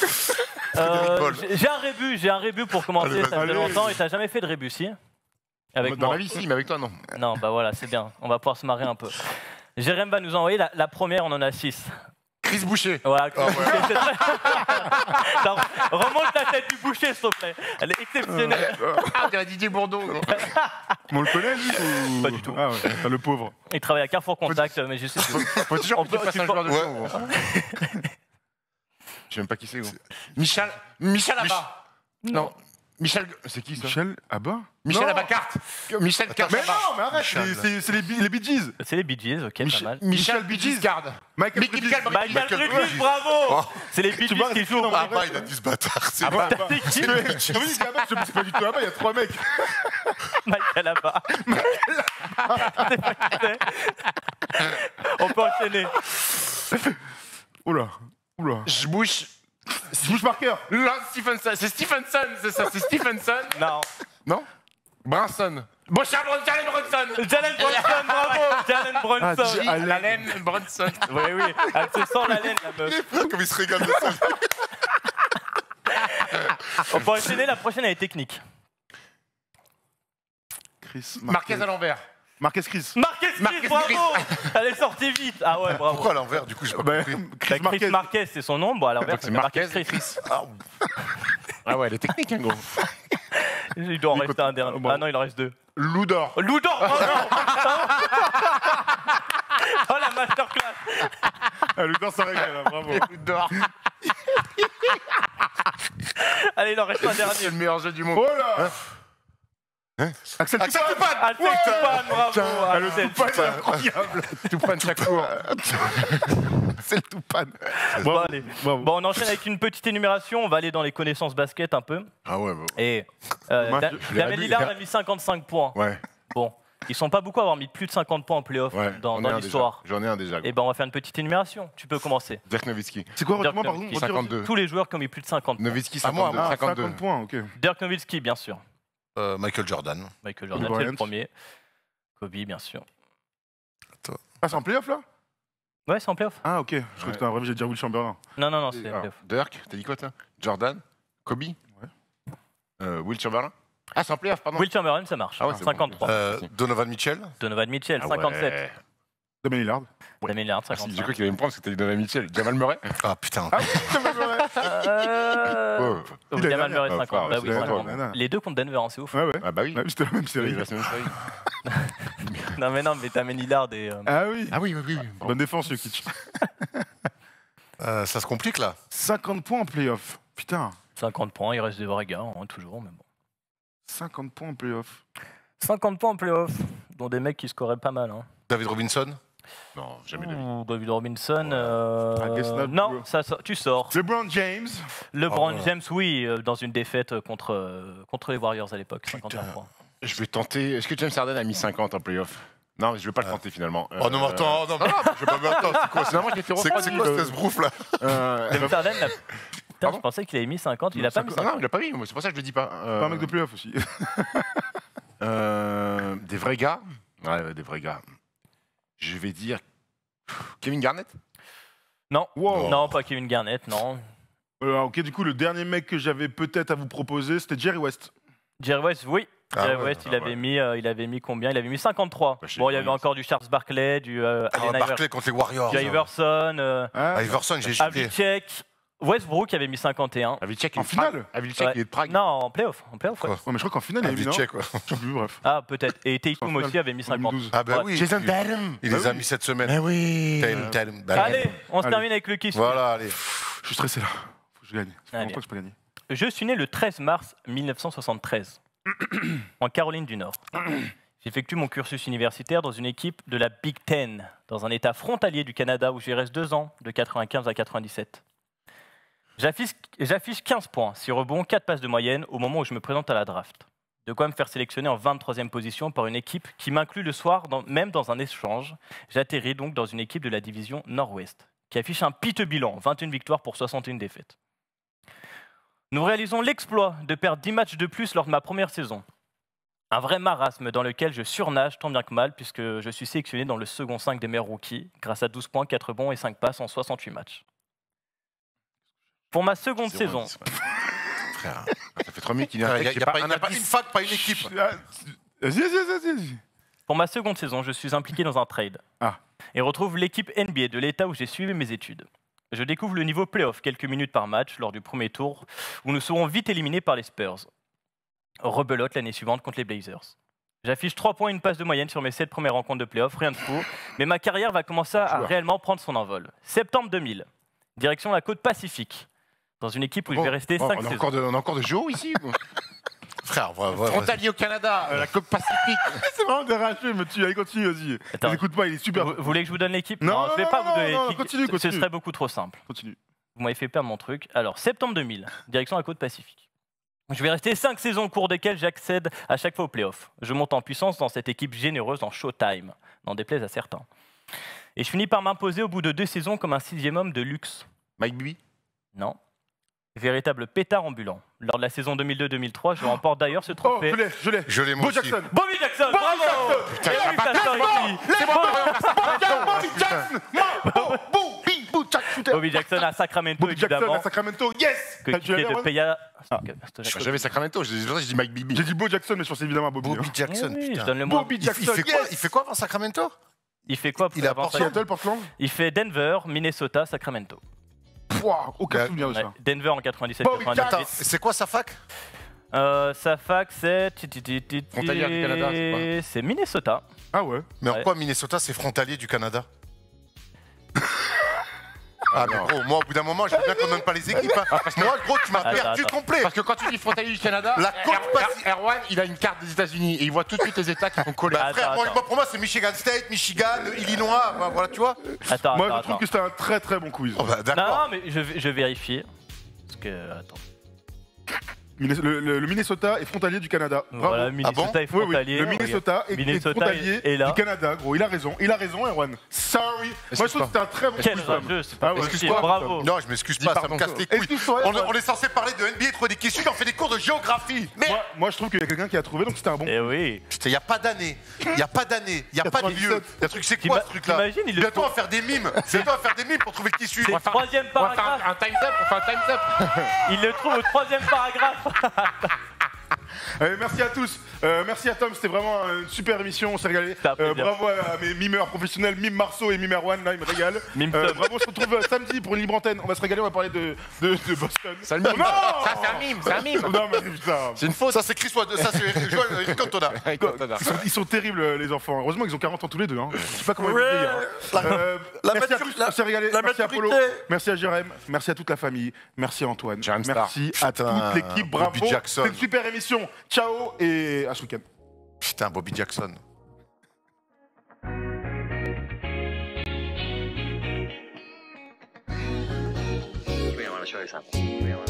J'ai un rébut pour commencer, ça fait longtemps et t'as jamais fait de rébut, si? Avec dans moi. la vie, si, mais avec toi, non. Non, bah voilà, c'est bien. On va pouvoir se marrer un peu. Jérém va nous envoyer la première, on en a 6. Chris Boucher. Voilà, Chris Boucher, c'est très... Attends, remonte la tête du Boucher, s'il te plaît. Elle est exceptionnelle. Ah, on dirait Didier Bourdon. On le connaît, lui ou... Pas du tout. Ah ouais, le pauvre. Il travaille à Carrefour Contact, mais je sais plus. Faut toujours que tu fasses un joueur de show. Je sais même pas qui c'est. Michel Abba. Non. Michel, c'est qui ça? Michel Abba? Michel Abacarte. Michel Carte. Mais non, mais arrête, c'est les Bee Gees. C'est les Bee Gees, ok, pas mal. Michel Bee Gees garde. Michael Bridges, bravo. C'est les Bee Gees qui jouent. Abba, il a dit ce bâtard. C'est Abba. C'est pas du tout Abba, il y a 3 mecs. Michael Abba. enchaîner. Oula. Je bouge. Bouge Parker. Là, Stephenson. C'est Stephenson, c'est ça. C'est Stephenson. Non. Non Branson. Jalen Brunson. Jalen Brunson, bravo. Jalen Brunson. Jalen Brunson. Oui. Elle se sent la laine, la meuf. Comme il se régale de ça. On peut enchaîner, la prochaine, elle est technique. Chris Marquez à l'envers. Marquez Chris. Marquez, bravo. Elle est sortie vite. Ah ouais, bravo. Pourquoi à l'envers, du coup, j'ai pas Bah, compris. Chris Chris Marquez, c'est son nom. Bon, à l'envers, Donc, c'est c'est Marquez Marquez. Chris. Ah ouais, elle est technique, hein, gros. Il doit en rester un dernier. Bon. Ah non, il en reste deux. Loudor. Loudor, bravo. Oh, la masterclass. Ah, Loudor, ça régale, là, bravo. Loudor. Allez, il en reste un C'est dernier. le meilleur jeu du monde. Oh là Axel Axel Toupane. Toupane. Axel Toupane, bravo. Le Axel Toupane, c'est Toupane. incroyable. Toupane chaque cours. C'est le Toupane. Bon, allez. Bravo. Bon, on enchaîne avec une petite énumération. On va aller dans les connaissances basket un peu. Ah ouais, bah. Et Dommage, je l'ai Damien abusé. Lillard a mis 55 points. Ouais, Bon, ils sont pas beaucoup à avoir mis plus de 50 points en playoff ouais. dans J'en ai un l'histoire. déjà. J'en ai un déjà. Et ben, on va faire une petite énumération. Tu peux commencer. Dirk Nowitzki. C'est quoi, Dirk redis-moi, pardon Nowitzki. Retire- 52. Tous les joueurs qui ont mis plus de 50 points. Nowitzki, À moi, 52. Ah, 52. 50 points, ok. Dirk Nowitzki, bien sûr. Michael Jordan. Michael Jordan, Kobe c'est le Bryant. premier. Kobe, bien sûr. Ah, c'est en playoff, là Ouais, c'est en playoff. Ah, ok. Je crois que c'était un rêve, j'ai dit Will Chamberlain. Non, c'est en Alors, playoff. Dirk, t'as dit quoi, toi Jordan Kobe Will Chamberlain Ah, c'est en playoff, pardon. Will Chamberlain, ça marche. Ah ouais, c'est 53. bon. Donovan Mitchell. Donovan Mitchell, Ah ouais. 57. Damien Lillard. Damien Lillard, Ah, si, j'ai 55. cru qu'il allait me prendre parce que t'as dit Donovan Mitchell. Jamal Murray Ah putain. Ouais. Jamal Murray, Ah, 50. frère, Bah c'est oui, toi, 50. nana. Les deux contre Denver, hein, c'est ouf. Ouais, ouais. Ah bah oui. Ouais, c'était la même Oui, série. la semaine série. Non, mais Damien Lillard et. Ah oui. Ah oui, oui, oui. Bon. Bonne défense, Jokic. Ça se complique là. 50 points en playoff. Putain. 50 points, il reste des vrais gars, hein, toujours, mais bon. 50 points en playoff. 50 points en playoff, dont des mecs qui scoraient pas mal. Hein. David Robinson. Non, jamais de la vie. Ouh, David Robinson. guess not, Non, bro. tu sors. LeBron James. LeBron Oh. James, oui, dans une défaite contre les Warriors à l'époque, 51 points. Je vais tenter. Est-ce que James Harden a mis 50 en playoff Non, mais je vais pas le tenter finalement. Oh non, mais attends, non, mais je vais pas me attends, c'est quoi Non, moi j'étais C'est quoi ce esbrouf là James Harden, putain, Pardon je pensais qu'il avait mis 50, il a pas mis 50. Non, il a pas mis, moi, c'est pour ça que je le dis pas. Pas un mec de playoff aussi. Des vrais gars Ouais, des vrais gars. Je vais dire. Kevin Garnett Non, Wow. non, pas Kevin Garnett, non. Ok, du coup, le dernier mec que j'avais peut-être à vous proposer, c'était Jerry West. Jerry West, oui. Ah Jerry ouais, West, ah ouais. il avait mis combien? Il avait mis 53. Bah, chez Bon, il y les avait Warriors. encore du Charles Barkley, du Allen Barclay contre les Warriors. Iverson, Ah, Iverson, j'ai chuté. Havlicek, Westbrook avait mis 51. Havlicek, En il est de Prague. finale Havlicek, Ouais. il est de Prague. Non, en playoff. Ouais. Quoi ouais, mais je crois qu'en finale, il a mis non. Havlicek, quoi. Je sais plus, bref. Ah, peut-être. Et Tatum En finale, aussi avait mis en 50. 2012. Ah bah Ouais. oui. Jason il- Tatum Il les a mis cette semaine. Mais oui Tatum. Bah, Allez, on se Allez. termine avec le kiss. Je Voilà, allez. suis stressé là. Faut que je gagne. Ça fait Allez. longtemps que je peux gagner. Je suis né le 13 mars 1973, en Caroline du Nord. J'effectue mon cursus universitaire dans une équipe de la Big Ten, dans un état frontalier du Canada où j'y reste 2 ans, de 95 à 97. J'affiche 15 points, 6 rebonds, 4 passes de moyenne au moment où je me présente à la draft. De quoi me faire sélectionner en 23e position par une équipe qui m'inclut le soir, même dans un échange. J'atterris donc dans une équipe de la division Nord-Ouest, qui affiche un piteux bilan, 21 victoires pour 61 défaites. Nous réalisons l'exploit de perdre 10 matchs de plus lors de ma première saison. Un vrai marasme dans lequel je surnage tant bien que mal, puisque je suis sélectionné dans le second 5 des meilleurs rookies, grâce à 12 points, 4 bons et 5 passes en 68 matchs. Pour ma seconde saison, Frère, Ça fait 3 minutes qu'il est il un n'y mec qui a, est pas pas un une indice. fac, pas une équipe. Ah, Vas-y. pour ma seconde saison, je suis impliqué dans un trade. Ah. Et retrouve l'équipe NBA de l'État où j'ai suivi mes études. Je découvre le niveau playoff quelques minutes par match lors du premier tour, où nous serons vite éliminés par les Spurs. Rebelote l'année suivante contre les Blazers. J'affiche 3 points et une passe de moyenne sur mes 7 premières rencontres de playoff, rien de fou, mais ma carrière va commencer à réellement prendre son envol. Septembre 2000, direction la côte Pacifique, dans une équipe où je vais rester 5 on, a saisons. on a encore de Joe ici ou- Frère, ouais. Frontalier au Canada, la Coupe Pacifique. C'est vraiment déraché, mais tu allez continue, vas-y. Attends. Écoute pas, il est super. Vous voulez que je vous donne l'équipe? Non, je ne vais non, pas non, vous donner non, l'équipe. continue. Ce serait beaucoup trop simple. Continue. Vous m'avez fait perdre mon truc. Alors, septembre 2000, direction la côte Pacifique. Je vais rester 5 saisons au cours desquelles j'accède à chaque fois aux playoffs. Je monte en puissance dans cette équipe généreuse en Showtime, n'en déplaise à certains. Et je finis par m'imposer au bout de 2 saisons comme un 6e homme de luxe. Mike Bibby. Non. Véritable pétard ambulant. Lors de la saison 2002-2003, je remporte d'ailleurs ce Oh, trophée. je l'ai. moi Bo aussi. Jackson. Bobby Jackson, bravo. Jackson. Et oui, ça sort ici. Bobby Jackson à Sacramento, Bobby Jackson évidemment. à Sacramento, yes. Tu Coéquipier l'avais, de Erwan Peya. Je crois que j'avais Sacramento, j'ai dit Mike Bibby. J'ai dit Bo Jackson, mais je pensais évidemment à Bobby. Bobby Jackson, Eh oui, je putain. donne le mot. Bobby Il Jackson, fait quoi yes. Il fait quoi avant Sacramento? Il fait quoi Il a avant porté- ça Seattle, Portland. Il fait Denver, Minnesota, Sacramento. Pouah, aucun Ouais. souvenir de Ouais, ça. Denver en Bobby 97-98. Attends, c'est quoi sa fac? Sa fac, c'est. Frontalière du Canada, c'est C'est Minnesota. Ah ouais. Mais en Ouais. quoi Minnesota, c'est frontalier du Canada? Ah, mais gros, moi, au bout d'un moment, je veux bien qu'on donne pas les équipes. Hein. Moi, gros, tu m'as Attends, perdu attends. complet. Parce que quand tu dis frontalier du Canada, La côte pacifique. Erwan, il a une carte des États-Unis et il voit tout de suite les États qui sont collés. Bah, frère, Attends, moi, pour moi, c'est Michigan State, Michigan, Illinois, voilà, tu vois. Attends, Moi, je attends, trouve que c'était un très très bon quiz. Oh, bah, Non, d'accord. non, mais je vérifie. Parce que. Attends. Le Minnesota est frontalier du Canada. Bravo. Voilà, Minnesota bon est Oui, oui, frontalier. le Minnesota est Minnesota frontalier est là. du Canada, gros. Il a raison, Erwan. Sorry. Moi, je trouve que c'était un très bon Quel quiz. Tom. rageux, c'est pas Ah ouais, possible. excuse-moi, Bravo. Non, je m'excuse pas, ça me pardon. casse les couilles. Excuse-toi, On, Erwan. on est censé parler de NBA, trouver des questions, on fait des cours de géographie. Mais Moi, je trouve qu'il y a quelqu'un qui a trouvé, donc c'était un bon. Eh oui. putain, il n'y a pas d'année, il n'y a pas d'année, il n'y a pas de lieu. 97. Il y a un truc, c'est quoi ce truc-là? T'imagines, il le Bientôt, on faut. va faire des mimes. Bientôt, on va faire des mimes pour trouver qui suit. C'est le troisième On va faire paragraphe. un time's up, on fait un time's up. Il le trouve au troisième paragraphe. Merci à tous. Merci à Tom, c'était vraiment une super émission, on s'est régalé. Ça fait bien. Bravo à mes mimeurs professionnels, Mime Marceau et Mime Erwan, là, ils me régalent. Mime Tom. Bravo, on se retrouve samedi pour une libre antenne. On va se régaler, on va parler de Boston. C'est un mime. Non Ça, c'est un mime, c'est un mime. Non, mais putain. C'est une faute. Ça, c'est Chris Watt, ça, c'est Joël Cantona. Ils sont terribles, les enfants. Heureusement qu'ils ont 40 ans tous les deux. Hein. Je sais pas comment ils vont vieillir. Merci à tous, on s'est régalé. Merci à Polo, merci à Jérém, merci à toute la famille, merci à Antoine, Jérém Star. merci à toute l'équipe. Bravo. Bobby Jackson. C'est une super émission. Ciao et à ce week-end. Putain, Bobby Jackson. We want to show you something. We want